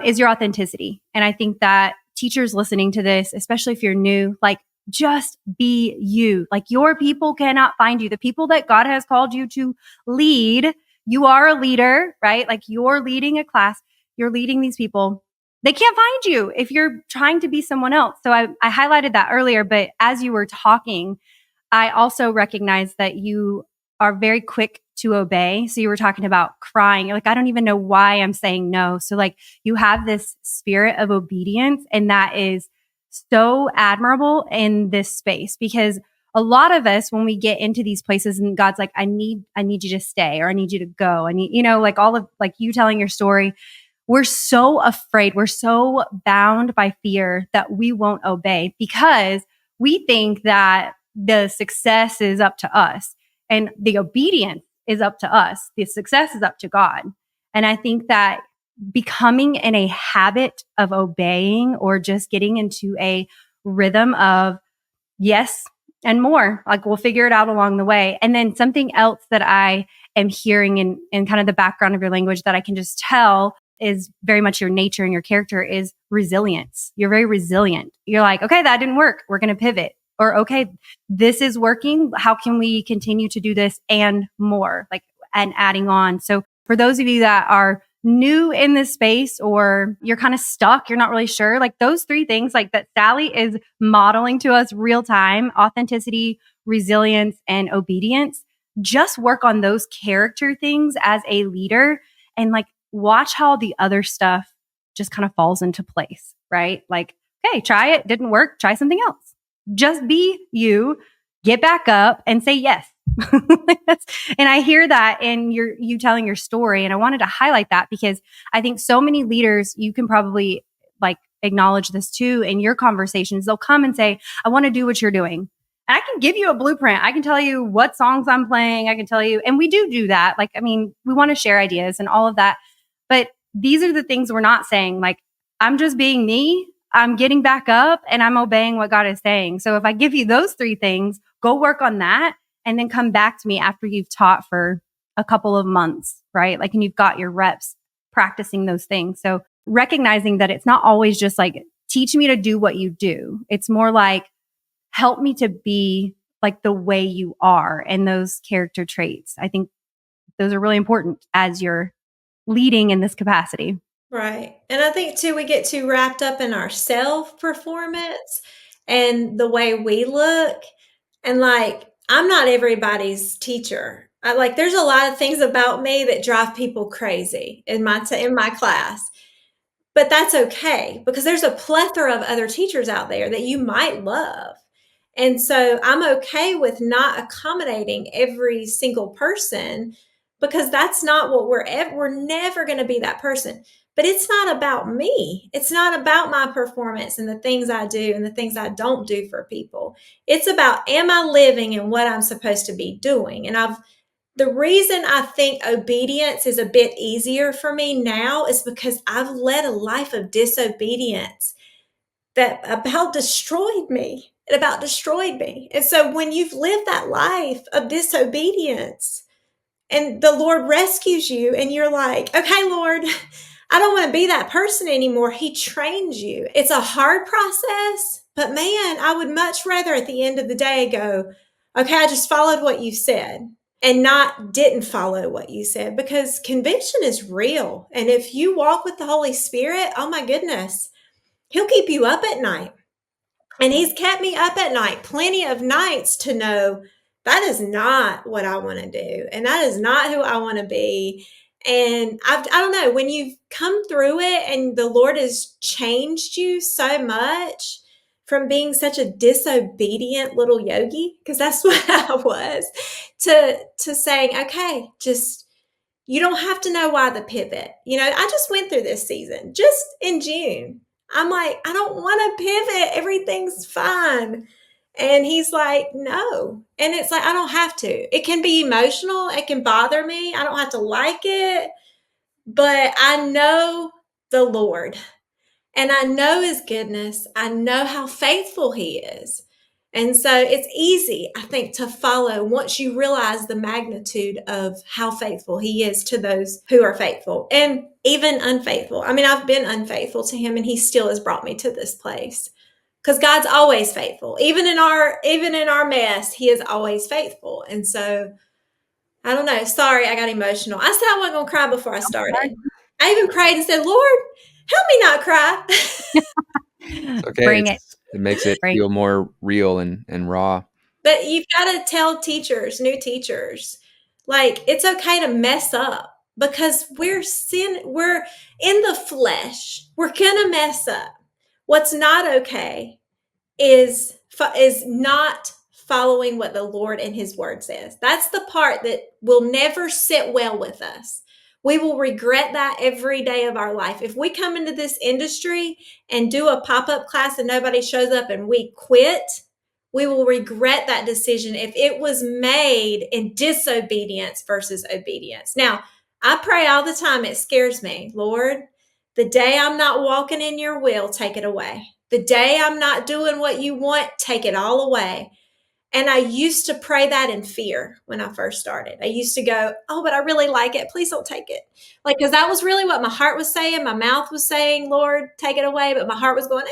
is your authenticity. And I think that teachers listening to this, especially if you're new, like, just be you. Like, your people cannot find you. The people that God has called you to lead, you are a leader, right? Like, you're leading a class, you're leading these people. They can't find you if you're trying to be someone else. So I highlighted that earlier, but as you were talking, I also recognized that you are very quick to obey. So you were talking about crying. You're like, I don't even know why I'm saying no. So like, you have this spirit of obedience, and that is so admirable in this space, because a lot of us, when we get into these places and God's like, I need you to stay, or I need you to go. I need, like all of, like, you telling your story, we're so afraid. We're so bound by fear that we won't obey, because we think that the success is up to us and the obedience is up to us. The success is up to God. And I think that becoming in a habit of obeying, or just getting into a rhythm of yes and more, like, we'll figure it out along the way. And then something else that I am hearing in kind of the background of your language that I can just tell is very much your nature and your character is resilience. You're very resilient. You're like, okay, that didn't work. We're going to pivot. Or, okay, this is working. How can we continue to do this and more, like, and adding on? So for those of you that are new in this space, or you're kind of stuck, you're not really sure, like, those three things, like, that Sally is modeling to us real time: authenticity, resilience, and obedience. Just work on those character things as a leader, and, like, watch how the other stuff just kind of falls into place, right? Like, okay, try it, didn't work, try something else. Just be you, get back up and say yes. And I hear that in you telling your story. And I wanted to highlight that, because I think so many leaders, you can probably, like, acknowledge this too in your conversations. They'll come and say, I want to do what you're doing. And I can give you a blueprint. I can tell you what songs I'm playing. I can tell you, and we do that. Like, I mean, we want to share ideas and all of that. But these are the things we're not saying. Like, I'm just being me. I'm getting back up and I'm obeying what God is saying. So if I give you those three things, go work on that, and then come back to me after you've taught for a couple of months, right? Like, and you've got your reps practicing those things. So recognizing that it's not always just like, teach me to do what you do. It's more like, help me to be like the way you are, and those character traits. I think those are really important as you're leading in this capacity. Right. And I think too, we get too wrapped up in our self performance and the way we look. And like, I'm not everybody's teacher. There's a lot of things about me that drive people crazy in my class. But that's okay, because there's a plethora of other teachers out there that you might love. And so I'm okay with not accommodating every single person, because that's not what we're never going to be that person. But it's not about me. It's not about my performance and the things I do and the things I don't do for people. It's about, am I living in what I'm supposed to be doing? And the reason I think obedience is a bit easier for me now is because I've led a life of disobedience that about destroyed me. It about destroyed me. And so when you've lived that life of disobedience and the Lord rescues you and you're like, okay, Lord, I don't want to be that person anymore. He trains you. It's a hard process, but man, I would much rather at the end of the day go, okay, I just followed what you said. and didn't follow what you said, because conviction is real. And if you walk with the Holy Spirit, oh my goodness, he'll keep you up at night. And he's kept me up at night plenty of nights to know that is not what I want to do. And that is not who I want to be. And I don't know, when you've come through it and the Lord has changed you so much from being such a disobedient little yogi, because that's what I was, to saying, okay, just, you don't have to know why the pivot. I just went through this season just in June. I'm like, I don't want to pivot. Everything's fine. And he's like, no. And it's like, I don't have to. It can be emotional. It can bother me. I don't have to like it. But I know the Lord, and I know his goodness. I know how faithful he is. And so it's easy, I think, to follow once you realize the magnitude of how faithful he is to those who are faithful and even unfaithful. I mean, I've been unfaithful to him, and he still has brought me to this place, because God's always faithful. Even in our mess, he is always faithful. And so I don't know. Sorry, I got emotional. I said I wasn't going to cry before I started. I even prayed and said, Lord, help me not cry. It's okay. Bring it. It makes it feel more real and raw. But you've got to tell new teachers, like, it's okay to mess up, because we're in the flesh. We're going to mess up. What's not okay is not following what the Lord and his word says. That's the part that will never sit well with us. We will regret that every day of our life. If we come into this industry and do a pop-up class and nobody shows up and we quit, we will regret that decision if it was made in disobedience versus obedience. Now, I pray all the time. It scares me. Lord, the day I'm not walking in your will, take it away. The day I'm not doing what you want, take it all away. And I used to pray that in fear when I first started. I used to go, oh, but I really like it. Please don't take it. Like, because that was really what my heart was saying. My mouth was saying, Lord, take it away. But my heart was going,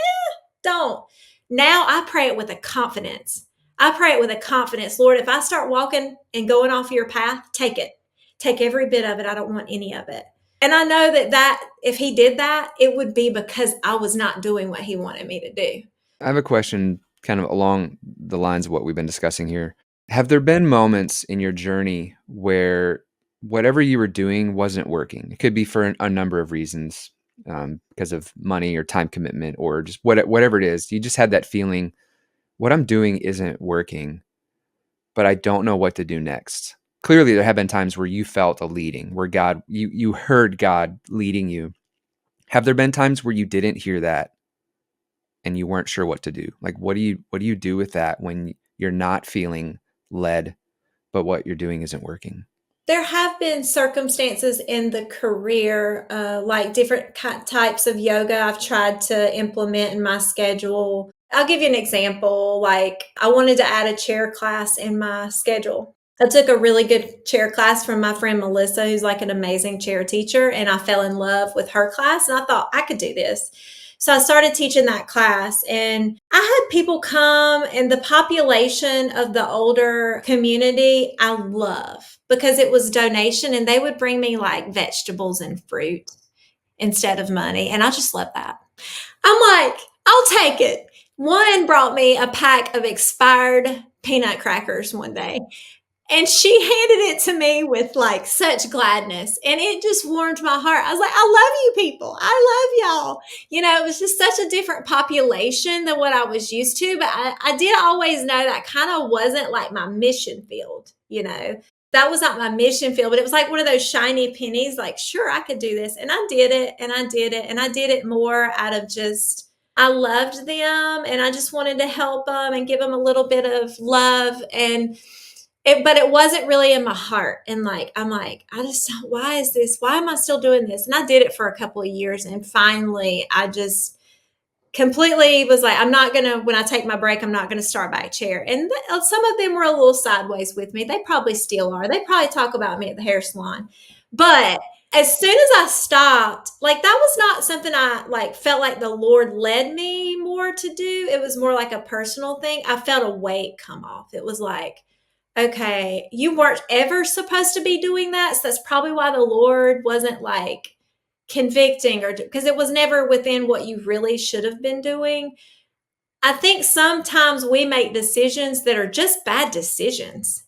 don't. Now I pray it with a confidence. Lord, if I start walking and going off your path, take it. Take every bit of it. I don't want any of it. And I know that if he did that, it would be because I was not doing what he wanted me to do. I have a question kind of along the lines of what we've been discussing here. Have there been moments in your journey where whatever you were doing wasn't working? It could be for a number of reasons, because of money or time commitment or just whatever it is. You just had that feeling, what I'm doing isn't working, but I don't know what to do next. Clearly, there have been times where you felt a leading, where you heard God leading you. Have there been times where you didn't hear that and you weren't sure what to do? Like, what do you do with that when you're not feeling led, but what you're doing isn't working? There have been circumstances in the career, like different types of yoga I've tried to implement in my schedule. I'll give you an example. Like, I wanted to add a chair class in my schedule. I took a really good chair class from my friend Melissa, who's like an amazing chair teacher, and I fell in love with her class, and I thought I could do this. So I started teaching that class, and I had people come, and the population of the older community I love, because it was donation, and they would bring me like vegetables and fruit instead of money. And I just love that. I'm like, I'll take it. One brought me a pack of expired peanut crackers one day, and she handed it to me with like such gladness, and it just warmed my heart. I was like, I love you people. I love y'all. It was just such a different population than what I was used to. But I did always know that kind of wasn't like my mission field. That was not my mission field, but it was like one of those shiny pennies, like, sure, I could do this. And I did it, and I did it, and I did it more out of just, I loved them, and I just wanted to help them and give them a little bit of love. But it wasn't really in my heart. And I'm like, why am I still doing this? And I did it for a couple of years. And finally, I just completely was like, when I take my break, I'm not going to start by a chair. And some of them were a little sideways with me. They probably still are. They probably talk about me at the hair salon. But as soon as I stopped, that was not something I felt like the Lord led me more to do. It was more like a personal thing. I felt a weight come off. It was like, okay, you weren't ever supposed to be doing that. So that's probably why the Lord wasn't like convicting, or because it was never within what you really should have been doing. I think sometimes we make decisions that are just bad decisions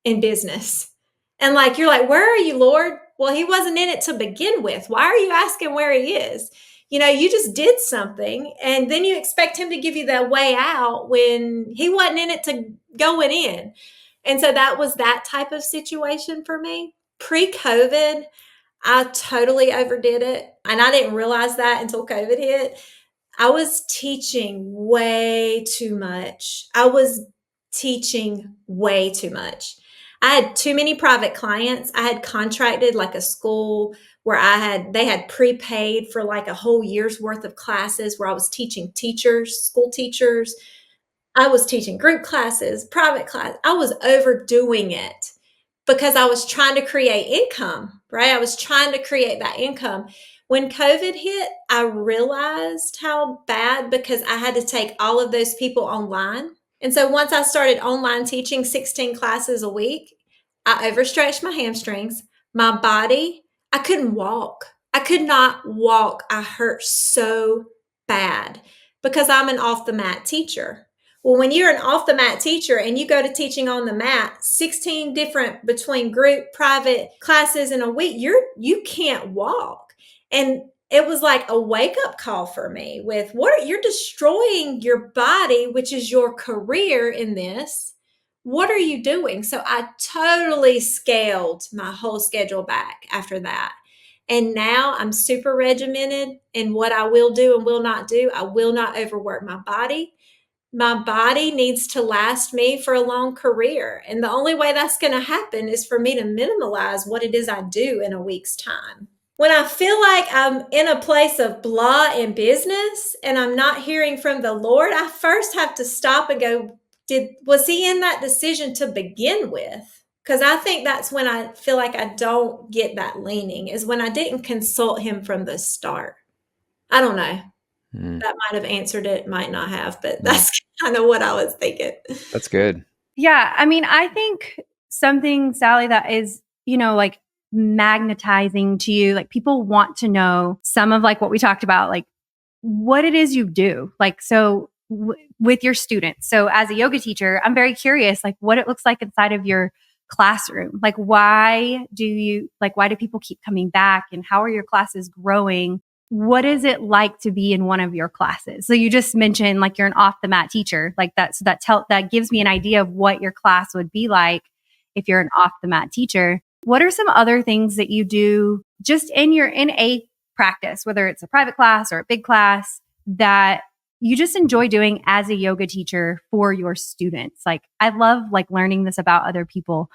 in business. And like, you're like, where are you, Lord? Well, he wasn't in it to begin with. Why are you asking where he is? You just did something and then you expect him to give you the way out when he wasn't in it to going in. And so that was that type of situation for me. Pre-COVID, I totally overdid it. And I didn't realize that until COVID hit. I was teaching way too much. I was teaching way too much. I had too many private clients. I had contracted like a school where they had prepaid for like a whole year's worth of classes where I was teaching teachers, school teachers. I was teaching group classes, private class. I was overdoing it because I was trying to create income, right? I was trying to create that income. When COVID hit, I realized how bad because I had to take all of those people online. And so once I started online teaching 16 classes a week, I overstretched my hamstrings, my body. I couldn't walk. I could not walk. I hurt so bad because I'm an off the mat teacher. Well, when you're an off the mat teacher and you go to teaching on the mat, 16 different between group, private classes in a week, you can't walk. And it was like a wake up call for me with you're destroying your body, which is your career in this. What are you doing? So I totally scaled my whole schedule back after that. And now I'm super regimented in what I will do and will not do. I will not overwork my body. My body needs to last me for a long career. And the only way that's going to happen is for me to minimalize what it is I do in a week's time. When I feel like I'm in a place of blah in business and I'm not hearing from the Lord, I first have to stop and go, was he in that decision to begin with? Because I think that's when I feel like I don't get that leaning, is when I didn't consult him from the start. I don't know. That might have answered it, might not have, but that's kind of what I was thinking. That's good. Yeah. I mean, I think something, Sally, that is, like magnetizing to you, like people want to know some of like what we talked about, like what it is you do. Like, so with your students. So as a yoga teacher, I'm very curious, like what it looks like inside of your classroom. Like, why do people keep coming back and how are your classes growing? What is it like to be in one of your classes? So you just mentioned like you're an off the mat teacher, like that. So that gives me an idea of what your class would be like if you're an off the mat teacher. What are some other things that you do just in a practice, whether it's a private class or a big class, that you just enjoy doing as a yoga teacher for your students? Like, I love like learning this about other people,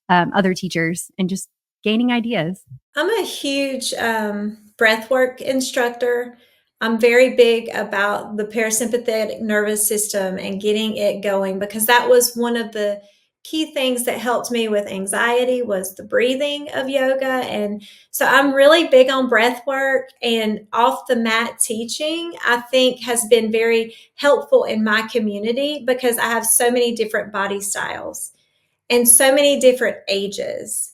other teachers, and just gaining ideas. I'm a huge breathwork instructor. I'm very big about the parasympathetic nervous system and getting it going, because that was one of the key things that helped me with anxiety, was the breathing of yoga. And so I'm really big on breath work, and off the mat teaching, I think, has been very helpful in my community because I have so many different body styles and so many different ages.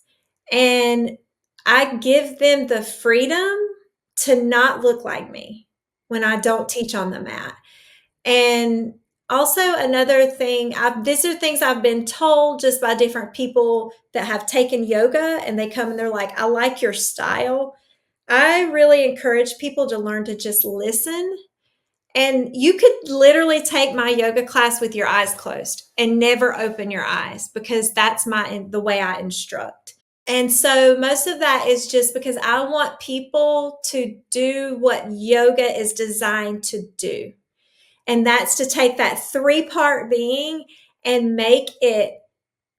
And I give them the freedom to not look like me when I don't teach on the mat. And also another thing, these are things I've been told just by different people that have taken yoga, and they come and they're like, I like your style. I really encourage people to learn to just listen. And you could literally take my yoga class with your eyes closed and never open your eyes, because that's the way I instruct. And so most of that is just because I want people to do what yoga is designed to do. And that's to take that 3-part being and make it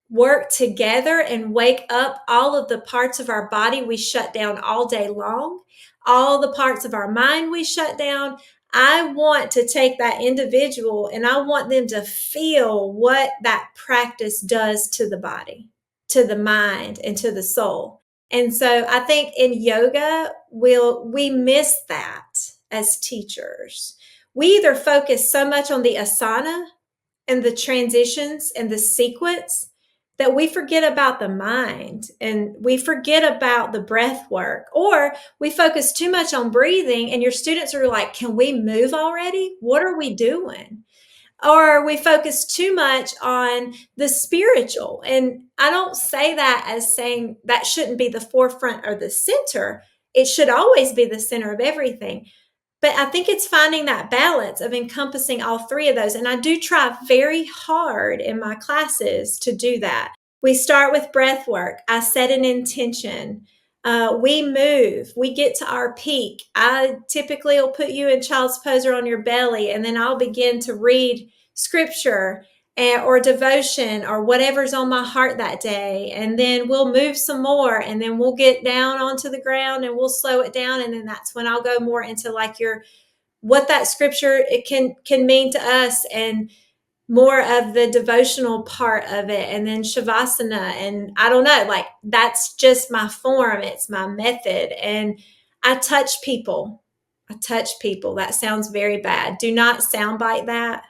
work together and wake up all of the parts of our body we shut down all day long, all the parts of our mind we shut down. I want to take that individual and I want them to feel what that practice does to the body, to the mind, and to the soul. And so I think in yoga, we miss that as teachers. We either focus so much on the asana and the transitions and the sequence that we forget about the mind and we forget about the breath work, or we focus too much on breathing and your students are like, can we move already? What are we doing? Or we focus too much on the spiritual. And I don't say that as saying that shouldn't be the forefront or the center. It should always be the center of everything. But I think it's finding that balance of encompassing all three of those. And I do try very hard in my classes to do that. We start with breath work. I set an intention. We move. We get to our peak. I typically will put you in child's pose or on your belly, and then I'll begin to read scripture or devotion or whatever's on my heart that day. And then we'll move some more, and then we'll get down onto the ground and we'll slow it down. And then that's when I'll go more into like what that scripture it can mean to us, and more of the devotional part of it, and then shavasana. And I don't know, like that's just my form. It's my method. And I touch people. That sounds very bad. Do not soundbite that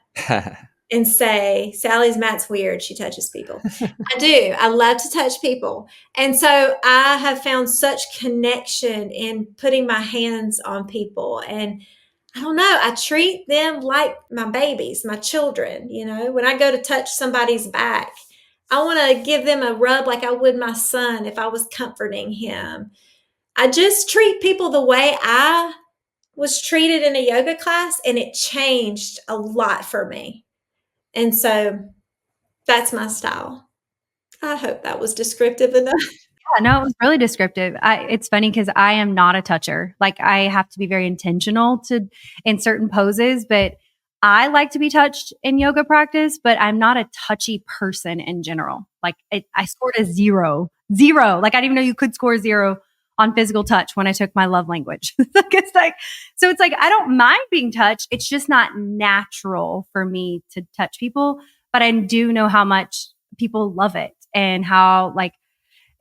and say, Sally's Matt's weird. She touches people. I do. I love to touch people. And so I have found such connection in putting my hands on people. And I don't know, I treat them like my babies, my children. When I go to touch somebody's back, I want to give them a rub like I would my son if I was comforting him. I just treat people the way I was treated in a yoga class, and it changed a lot for me. And so that's my style. I hope that was descriptive enough. Yeah, no, it was really descriptive. It's funny because I am not a toucher. Like I have to be very intentional in certain poses, but I like to be touched in yoga practice, but I'm not a touchy person in general. Like I scored a zero. Like I didn't even know you could score 0 on physical touch when I took my love language. It's like, I don't mind being touched. It's just not natural for me to touch people, but I do know how much people love it and how like,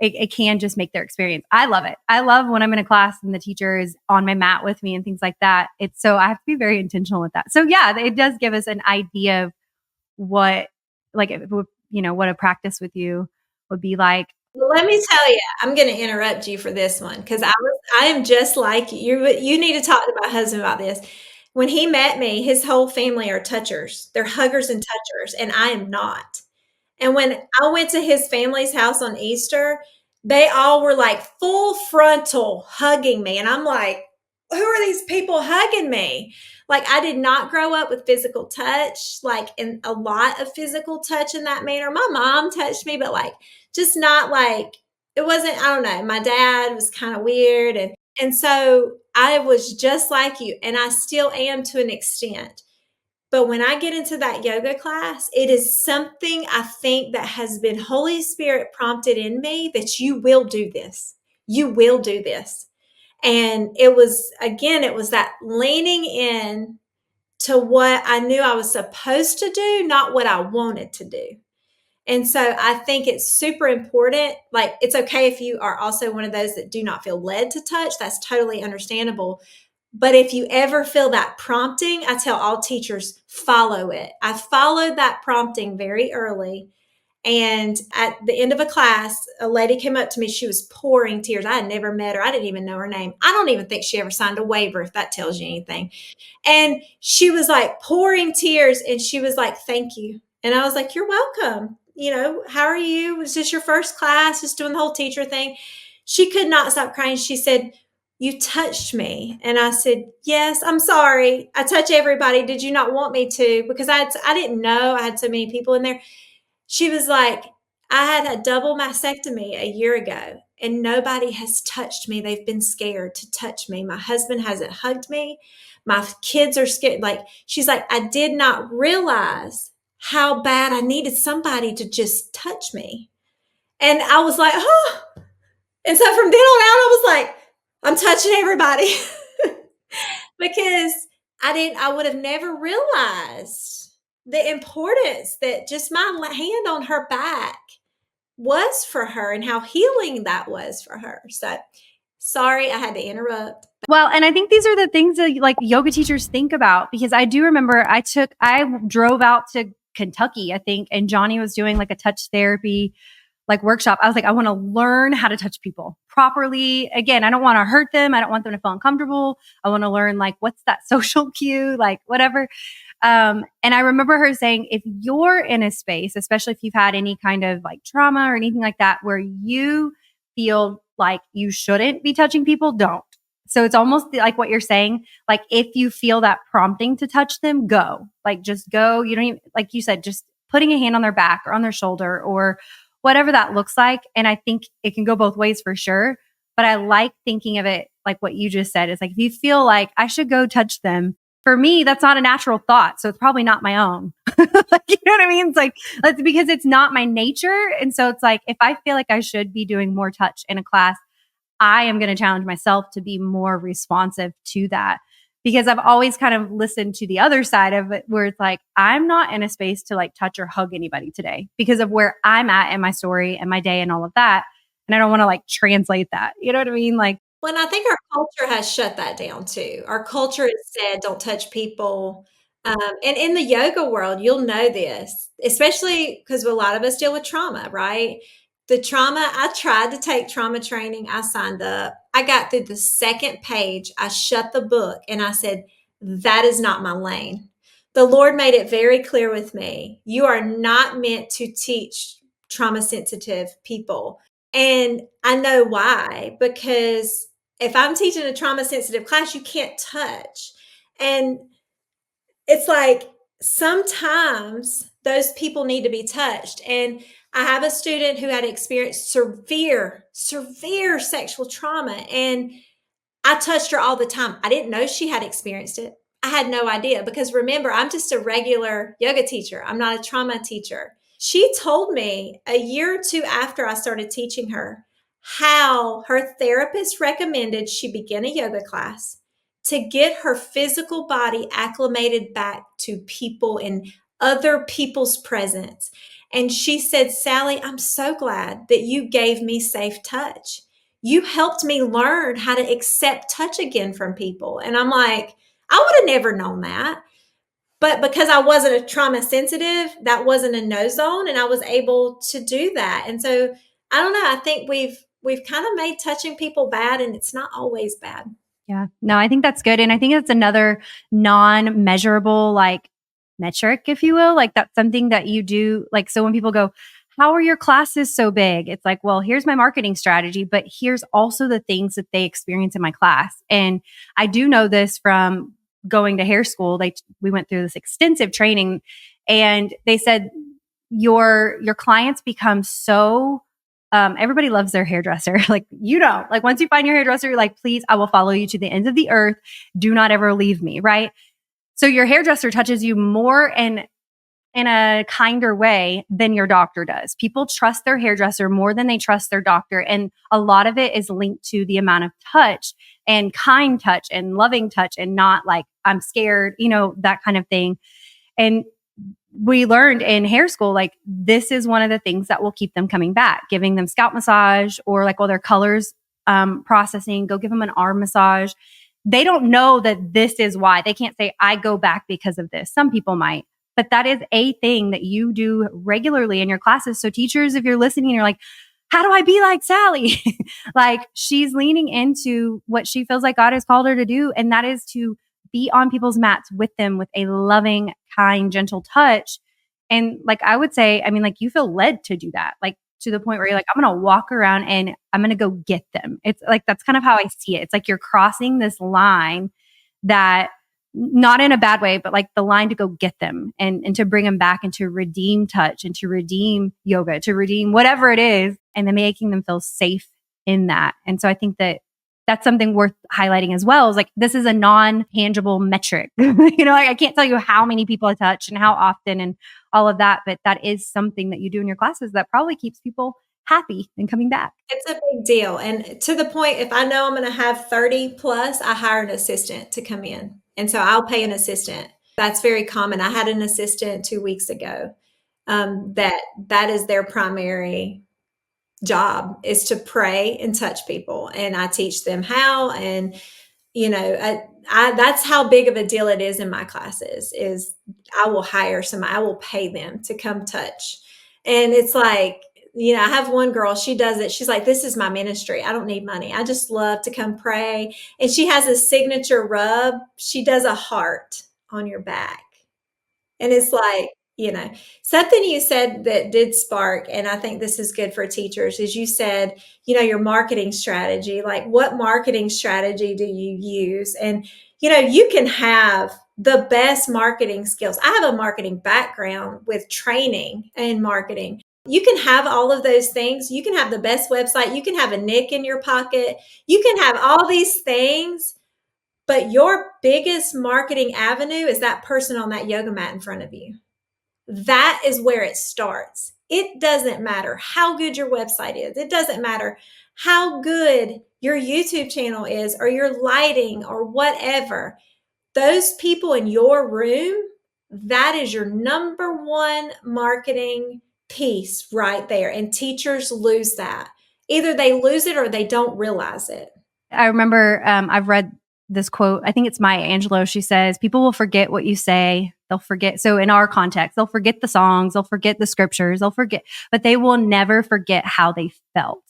it can just make their experience. I love it. I love when I'm in a class and the teacher is on my mat with me and things like that. So I have to be very intentional with that. So yeah, it does give us an idea of what, like, what a practice with you would be like. Well, let me tell you, I'm going to interrupt you for this one because I am just like you. You need to talk to my husband about this. When he met me, his whole family are touchers. They're huggers and touchers, and I am not. And when I went to his family's house on Easter, they all were like full frontal hugging me. And I'm like, who are these people hugging me? Like I did not grow up with physical touch, like in a lot of physical touch in that manner. My mom touched me, but like just not like it wasn't, I don't know. My dad was kind of weird. And so I was just like you, and I still am to an extent. But when I get into that yoga class, it is something I think that has been Holy Spirit prompted in me that you will do this. You will do this. And it was that leaning in to what I knew I was supposed to do, not what I wanted to do. And so I think it's super important. Like, it's okay if you are also one of those that do not feel led to touch. That's totally understandable. But if you ever feel that prompting, I tell all teachers, follow it. I followed that prompting very early. And at the end of a class, a lady came up to me. She was pouring tears. I had never met her. I didn't even know her name. I don't even think she ever signed a waiver, if that tells you anything. And she was like pouring tears. And she was like, thank you. And I was like, you're welcome. How are you? Was this your first class? Just doing the whole teacher thing. She could not stop crying. She said, you touched me. And I said, yes, I'm sorry. I touch everybody. Did you not want me to? Because I didn't know I had so many people in there. She was like, I had a double mastectomy a year ago and nobody has touched me. They've been scared to touch me. My husband hasn't hugged me. My kids are scared. Like, she's like, I did not realize how bad I needed somebody to just touch me. And I was like, oh. And so from then on out, I was like, I'm touching everybody because I would have never realized the importance that just my hand on her back was for her and how healing that was for her. So sorry, I had to interrupt. Well, and I think these are the things that like yoga teachers think about, because I do remember I drove out to Kentucky, I think, and Johnny was doing like a touch therapy like workshop. I was like, I want to learn how to touch people properly. Again, I don't want to hurt them. I don't want them to feel uncomfortable. I want to learn like what's that social cue, like whatever. And I remember her saying, if you're in a space, especially if you've had any kind of like trauma or anything like that, where you feel like you shouldn't be touching people, don't. So it's almost like what you're saying. Like if you feel that prompting to touch them, go. Like just go. You don't even, like you said, just putting a hand on their back or on their shoulder or whatever that looks like. And I think it can go both ways for sure. But I like thinking of it like what you just said. It's like if you feel like I should go touch them, for me, that's not a natural thought. So it's probably not my own. Like, you know what I mean? It's like, that's because it's not my nature. And so it's like, if I feel like I should be doing more touch in a class, I am going to challenge myself to be more responsive to that, because I've always kind of listened to the other side of it where it's like, I'm not in a space to like touch or hug anybody today because of where I'm at in my story and my day and all of that. And I don't want to like translate that. You know what I mean? Like, Well, and I think our culture has shut that down too. Our culture has said, don't touch people. And in the yoga world, you'll know this, especially because a lot of us deal with trauma, right? The trauma, I tried to take trauma training. I signed up. I got through the second page. I shut the book and I said, that is not my lane. The Lord made it very clear with me. You are not meant to teach trauma sensitive people. And I know why, because if I'm teaching a trauma sensitive class, you can't touch. And it's like sometimes those people need to be touched. And I have a student who had experienced severe sexual trauma. And I touched her all the time. I didn't know she had experienced it. I had no idea because remember, I'm just a regular yoga teacher. I'm not a trauma teacher. She told me a year or two after I started teaching her how her therapist recommended she begin a yoga class to get her physical body acclimated back to people and other people's presence. And she said, Sally, I'm so glad that you gave me safe touch. You helped me learn how to accept touch again from people. And I'm like, I would have never known that. But because I wasn't a trauma sensitive, that wasn't a no zone, and I was able to do that. And so I don't know. I think we've kind of made touching people bad, and it's not always bad. yeah, no, I think that's good. And I think it's another non-measurable like metric, if you will. Like that's something that you do. Like, so when people go, how are your classes so big? It's like, well, here's my marketing strategy, but here's also the things that they experience in my class. And I do know this from going to hair school. We went through this extensive training and they said your clients become so everybody loves their hairdresser. Like, you don't. Like, once you find your hairdresser, you're like, please, I will follow you to the ends of the earth. Do not ever leave me, right? So your hairdresser touches you more in a kinder way than your doctor does. People trust their hairdresser more than they trust their doctor. And a lot of it is linked to the amount of touch and kind touch and loving touch and not like, I'm scared, that kind of thing. And we learned in hair school, like this is one of the things that will keep them coming back, giving them scalp massage or like while their colors processing, go give them an arm massage. They don't know that this is why. They can't say, I go back because of this. Some people might, but that is a thing that you do regularly in your classes. So teachers, if you're listening and you're like, how do I be like Sally? Like she's leaning into what she feels like God has called her to do. And that is to be on people's mats with them with a loving, kind, gentle touch. And like, I would say, I mean, like you feel led to do that, like to the point where you're like, I'm going to walk around and I'm going to go get them. It's like, that's kind of how I see it. It's like you're crossing this line that not in a bad way, but like the line to go get them and to bring them back and to redeem touch and to redeem yoga, to redeem whatever it is, and then making them feel safe in that. And so I think that that's something worth highlighting as well, is like, this is a non-tangible metric. Like I can't tell you how many people I touch and how often and all of that, but that is something that you do in your classes that probably keeps people happy and coming back. It's a big deal. And to the point, if I know I'm going to have 30 plus, I hire an assistant to come in. And so I'll pay an assistant. That's very common. I had an assistant 2 weeks ago that is their primary job, is to pray and touch people. And I teach them how. And That's how big of a deal it is in my classes. Is I will hire somebody, I will pay them to come touch, and it's like, I have one girl. She does it. She's like, "This is my ministry. I don't need money. I just love to come pray." And she has a signature rub. She does a heart on your back. And it's like, something you said that did spark, and I think this is good for teachers, is you said, your marketing strategy. Like, what marketing strategy do you use? And, you can have the best marketing skills. I have a marketing background with training and marketing. You can have all of those things. You can have the best website. You can have a nick in your pocket. You can have all these things. But your biggest marketing avenue is that person on that yoga mat in front of you. That is where it starts. It doesn't matter how good your website is. It doesn't matter how good your YouTube channel is or your lighting or whatever. Those people in your room, that is your number one marketing piece right there. And teachers lose that. Either they lose it or they don't realize it. I remember I've read this quote. I think it's Maya Angelou. She says, people will forget what you say. They'll forget. So in our context, they'll forget the songs, they'll forget the scriptures, they'll forget, but they will never forget how they felt,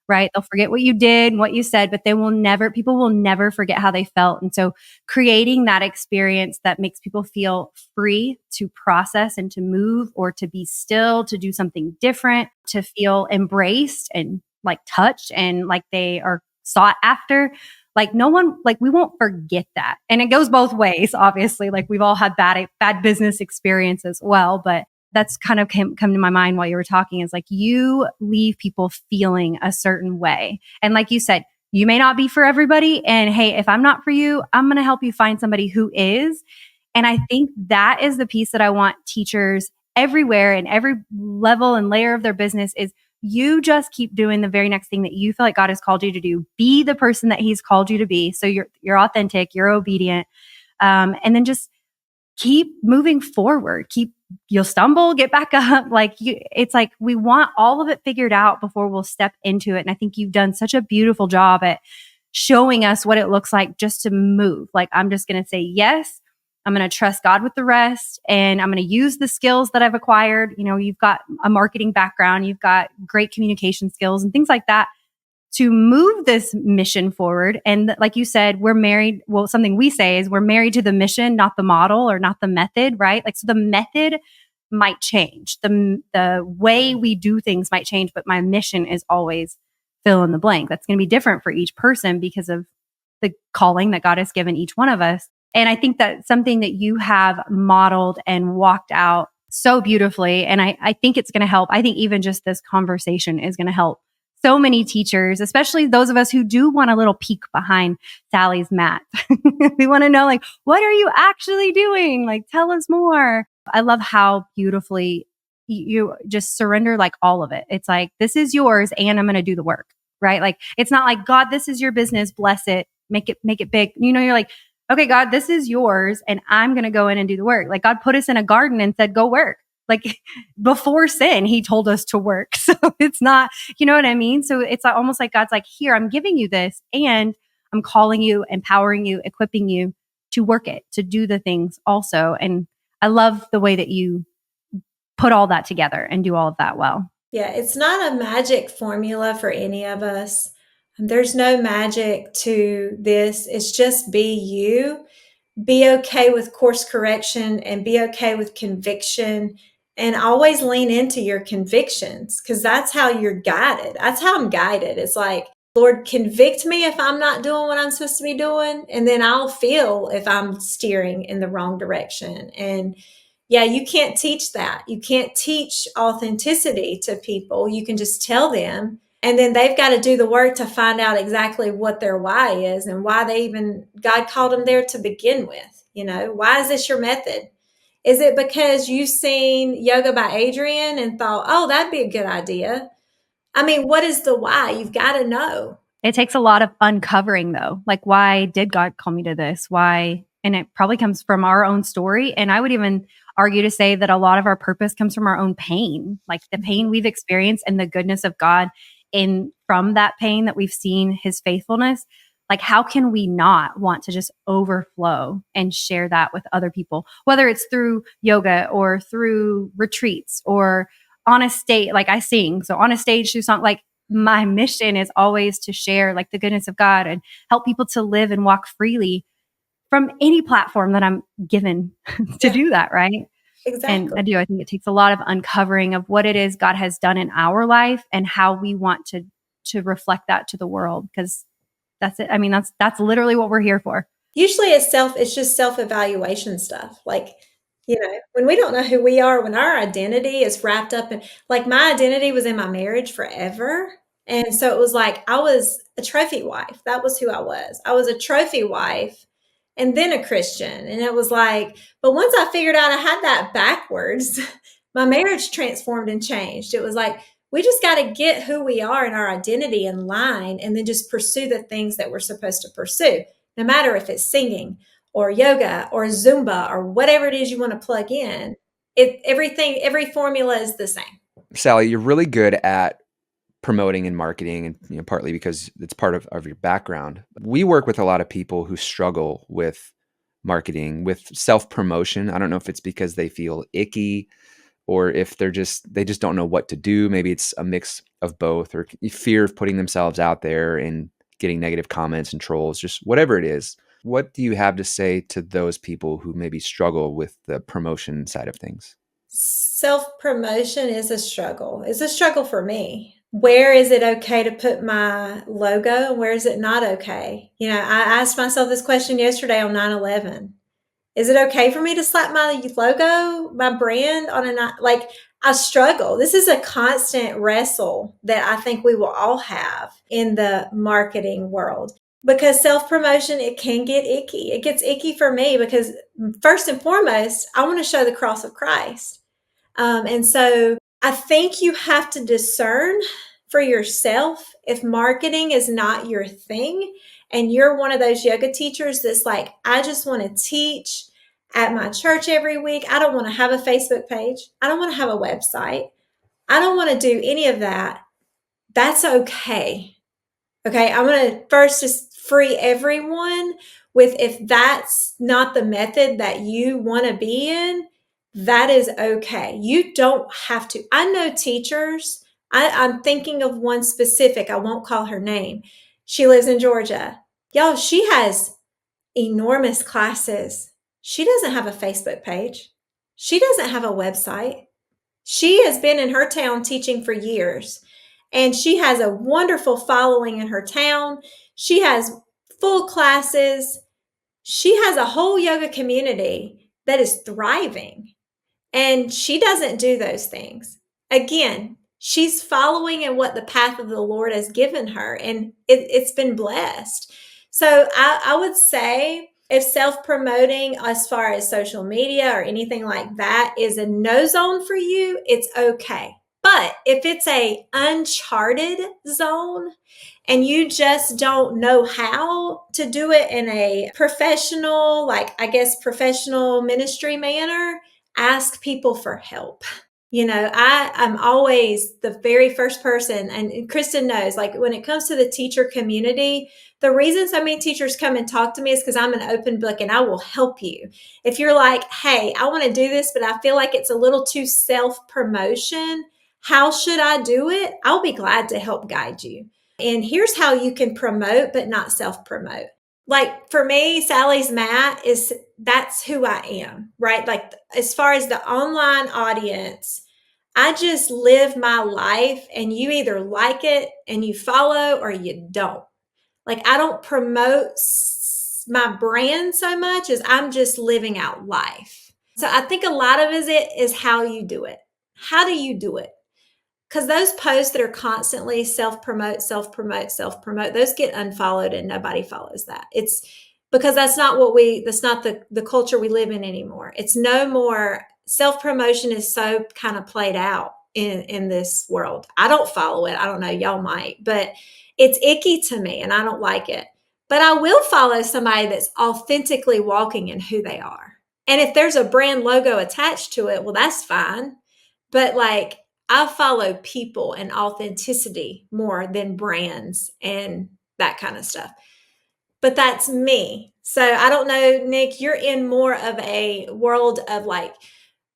right? They'll forget what you did, what you said, but people will never forget how they felt. And so creating that experience that makes people feel free to process and to move or to be still, to do something different, to feel embraced and like touched and like they are sought after. Like we won't forget that. And it goes both ways, obviously. Like we've all had bad business experience as well, but that's kind of come to my mind while you were talking, is like you leave people feeling a certain way. And like you said, you may not be for everybody. And hey, if I'm not for you, I'm going to help you find somebody who is. And I think that is the piece that I want teachers everywhere and every level and layer of their business is you just keep doing the very next thing that you feel like God has called you to do. Be the person that He's called you to be. So you're authentic, you're obedient, and then just keep moving forward. You'll stumble, get back up. It's like we want all of it figured out before we'll step into it. And I think you've done such a beautiful job at showing us what it looks like just to move. Like I'm just going to say yes. I'm going to trust God with the rest, and I'm going to use the skills that I've acquired. You've got a marketing background, you've got great communication skills and things like that to move this mission forward. And like you said, we're married. Well, something we say is we're married to the mission, not the model or not the method, right? Like, so the method might change. The way we do things might change, but my mission is always fill in the blank. That's going to be different for each person because of the calling that God has given each one of us. And I think that's something that you have modeled and walked out so beautifully. And I think it's going to help. I think even just this conversation is going to help so many teachers, especially those of us who do want a little peek behind Sally's mat. We want to know, like, what are you actually doing? Like, tell us more. I love how beautifully you just surrender like all of it. It's like, this is yours and I'm going to do the work, right? Like, it's not like, God, this is your business. Bless it. Make it big. You're like, okay, God, this is yours and I'm going to go in and do the work. Like God put us in a garden and said, go work. Like before sin, He told us to work. So it's not, you know what I mean? So it's almost like God's like, here, I'm giving you this and I'm calling you, empowering you, equipping you to work it, to do the things also. And I love the way that you put all that together and do all of that well. Yeah, it's not a magic formula for any of us. There's no magic to this. It's just be you. Be okay with course correction and be okay with conviction, and always lean into your convictions, because that's how you're guided. That's how I'm guided. It's like, Lord, convict me if I'm not doing what I'm supposed to be doing, and then I'll feel if I'm steering in the wrong direction. And yeah, you can't teach that. You can't teach authenticity to people. You can just tell them, and then they've got to do the work to find out exactly what their why is and why God called them there to begin with. Why is this your method? Is it because you've seen Yoga by Adrian and thought, oh, that'd be a good idea? I mean, what is the why? You've got to know. It takes a lot of uncovering though. Like, why did God call me to this? Why? And it probably comes from our own story. And I would even argue to say that a lot of our purpose comes from our own pain, like the pain we've experienced and the goodness of God from that pain that we've seen His faithfulness. Like, how can we not want to just overflow and share that with other people, whether it's through yoga or through retreats or on a stage, like I sing. So on a stage through song, like my mission is always to share like the goodness of God and help people to live and walk freely from any platform that I'm given to do that. Right. And Exactly. I think it takes a lot of uncovering of what it is God has done in our life and how we want to reflect that to the world. Because that's it. I mean, that's literally what we're here for. Usually it's just self-evaluation stuff. Like, when we don't know who we are, when our identity is wrapped up in, like, my identity was in my marriage forever. And so it was like I was a trophy wife. That was who I was. I was a trophy wife and then a Christian. And it was like, but once I figured out I had that backwards, my marriage transformed and changed. It was like, we just got to get who we are and our identity in line and then just pursue the things that we're supposed to pursue, no matter if it's singing or yoga or Zumba or whatever it is you want to plug in. Every formula is the same. Sally, you're really good at promoting and marketing, and partly because it's part of your background. We work with a lot of people who struggle with marketing, with self-promotion. I don't know if it's because they feel icky or if they just don't know what to do. Maybe it's a mix of both, or fear of putting themselves out there and getting negative comments and trolls, just whatever it is. What do you have to say to those people who maybe struggle with the promotion side of things? Self-promotion is a struggle. It's a struggle for me. Where is it okay to put my logo and where is it not okay? I asked myself this question yesterday on 9/11. Is it okay for me to slap my logo, my brand on like, I struggle. This is a constant wrestle that I think we will all have in the marketing world, because self-promotion, it can get icky. It gets icky for me because first and foremost, I want to show the cross of Christ. And so I think you have to discern for yourself if marketing is not your thing and you're one of those yoga teachers that's like, I just want to teach at my church every week. I don't want to have a Facebook page. I don't want to have a website. I don't want to do any of that. That's okay. Okay. I'm going to first just free everyone with, if that's not the method that you want to be in, that is okay. You don't have to. I know teachers. I'm thinking of one specific. I won't call her name. She lives in Georgia. Y'all, she has enormous classes. She doesn't have a Facebook page. She doesn't have a website. She has been in her town teaching for years, and she has a wonderful following in her town. She has full classes. She has a whole yoga community that is thriving, and she doesn't do those things. Again, she's following in what the path of the Lord has given her, and it's been blessed. So I would say, if self-promoting as far as social media or anything like that is a no zone for you, it's okay. But if it's a uncharted zone and you just don't know how to do it in a professional, professional ministry manner, ask people for help. I'm always the very first person, and Kristen knows, like, when it comes to the teacher community, the reason so many teachers come and talk to me is because I'm an open book and I will help you. If you're like, hey, I want to do this, but I feel like it's a little too self-promotion, how should I do it? I'll be glad to help guide you. And here's how you can promote, but not self-promote. Like, for me, Sally's Mat that's who I am, right? Like, as far as the online audience, I just live my life, and you either like it and you follow or you don't. Like, I don't promote my brand so much as I'm just living out life. So I think a lot of it is how you do it. How do you do it? Because those posts that are constantly self-promote, those get unfollowed and nobody follows that. It's because that's not the culture we live in anymore. It's no more. Self-promotion is so kind of played out in this world. I don't follow it. I don't know, y'all might, but it's icky to me and I don't like it. But I will follow somebody that's authentically walking in who they are. And if there's a brand logo attached to it, well, that's fine. But like, I follow people and authenticity more than brands and that kind of stuff. but that's me. So I don't know, Nick, you're in more of a world of like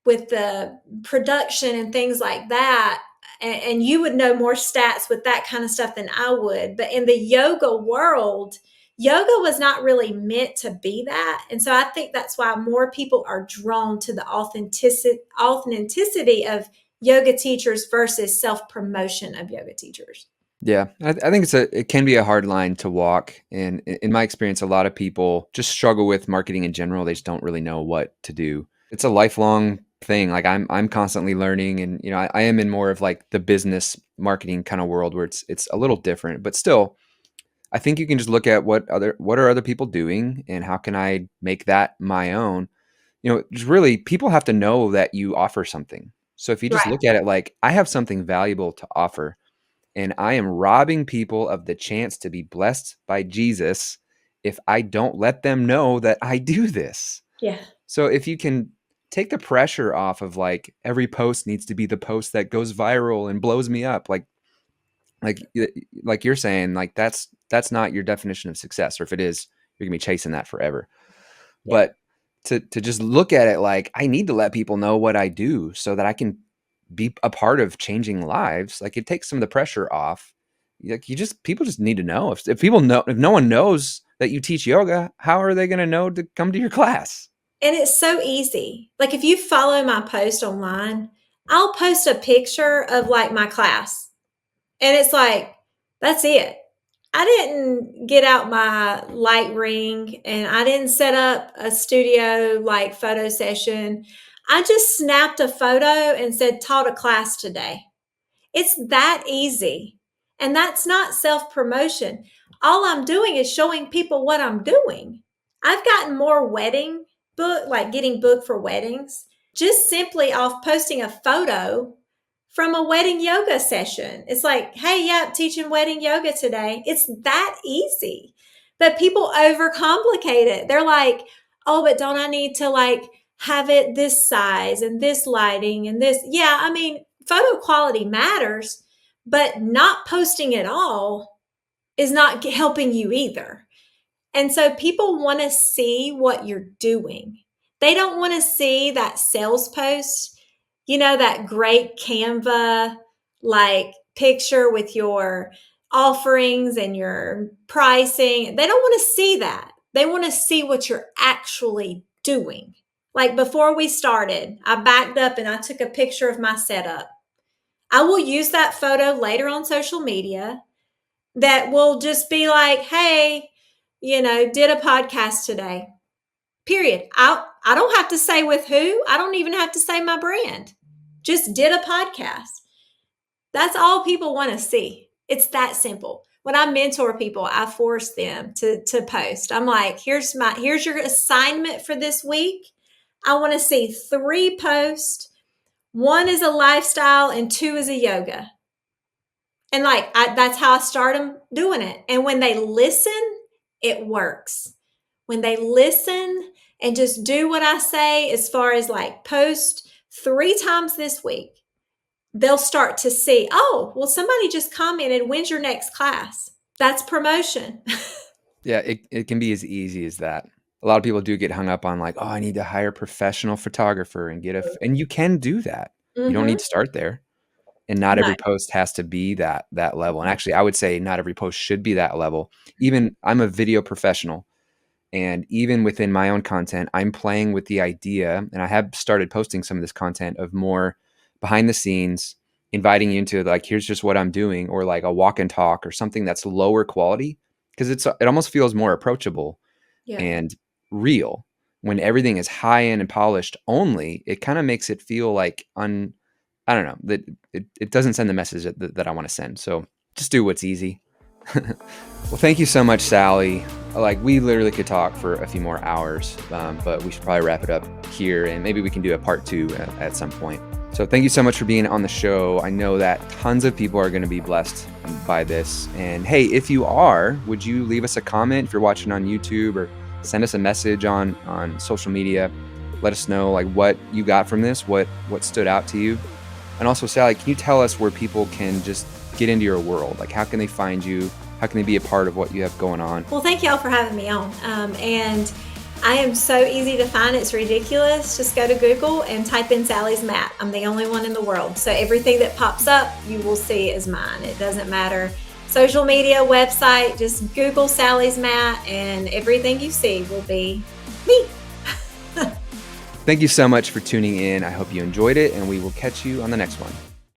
with the production and things like that. And you would know more stats with that kind of stuff than I would. But in the yoga world, yoga was not really meant to be that. And so I think that's why more people are drawn to the authenticity of yoga teachers versus self-promotion of yoga teachers. Yeah, I think it can be a hard line to walk. And in my experience, a lot of people just struggle with marketing in general. They just don't really know what to do. It's a lifelong thing. Like I'm constantly learning, and I am in more of like the business marketing kind of world where it's a little different, but still, I think you can just look at what are other people doing and how can I make that my own. Just really people have to know that you offer something. So if you just Right. look at it like I have something valuable to offer, and I am robbing people of the chance to be blessed by Jesus if I don't let them know that I do this. Yeah. So if you can take the pressure off of like every post needs to be the post that goes viral and blows me up, like you're saying, like that's not your definition of success, or if it is, you're gonna be chasing that forever. Yeah. But to just look at it like I need to let people know what I do so that I can be a part of changing lives. Like it takes some of the pressure off. Like people just need to know. If people know, if no one knows that you teach yoga, how are they going to know to come to your class? And it's so easy. Like if you follow my post online, I'll post a picture of like my class. And it's like, that's it. I didn't get out my light ring and I didn't set up a studio like photo session. I just snapped a photo and said, taught a class today. It's that easy. And that's not self promotion. All I'm doing is showing people what I'm doing. I've gotten more wedding book, like getting booked for weddings, just simply off posting a photo from a wedding yoga session. It's like, hey, yeah, I'm teaching wedding yoga today. It's that easy. But people overcomplicate it. They're like, oh, but don't I need to like have it this size and this lighting and this? Yeah, I mean, photo quality matters, but not posting at all is not helping you either. And so people want to see what you're doing. They don't want to see that sales post, that great Canva like picture with your offerings and your pricing. They don't want to see that. They want to see what you're actually doing. Like before we started, I backed up and I took a picture of my setup. I will use that photo later on social media that will just be like, hey, did a podcast today. Period. I don't have to say with who. I don't even have to say my brand. Just did a podcast. That's all people want to see. It's that simple. When I mentor people, I force them to post. I'm like, here's your assignment for this week. I want to see 3 posts. 1 is a lifestyle and 2 is a yoga. And that's how I start them doing it. And when they listen, it works. When they listen and just do what I say, as far as like post 3 times this week, they'll start to see, oh, well, somebody just commented, when's your next class? That's promotion. Yeah, it can be as easy as that. A lot of people do get hung up on like, oh, I need to hire a professional photographer and and you can do that. You don't need to start there. And not every post has to be that level. And actually, I would say not every post should be that level. Even I'm a video professional. And even within my own content, I'm playing with the idea, and I have started posting some of this content of more behind the scenes, inviting you into like, here's just what I'm doing, or like a walk and talk or something that's lower quality, because it almost feels more approachable and real. When everything is high end and polished only, it kind of makes it feel like I don't know, that it doesn't send the message that I want to send. So just do what's easy. Well, thank you so much, Sally. Like we literally could talk for a few more hours, but we should probably wrap it up here, and maybe we can do a part 2 at some point. So thank you so much for being on the show. I know that tons of people are going to be blessed by this. And hey, if you are, would you leave us a comment if you're watching on YouTube, or send us a message on social media? Let us know like what you got from this, what stood out to you. And also, Sally, can you tell us where people can just get into your world? Like how can they find you? how can they be a part of what you have going on? Well, thank y'all for having me on. And I am so easy to find, it's ridiculous. Just go to Google and type in Sally's mat. I'm the only one in the world. So everything that pops up, you will see is mine. It doesn't matter. Social media, website, just Google Sally's mat and everything you see will be me. Thank you so much for tuning in. I hope you enjoyed it, and we will catch you on the next one.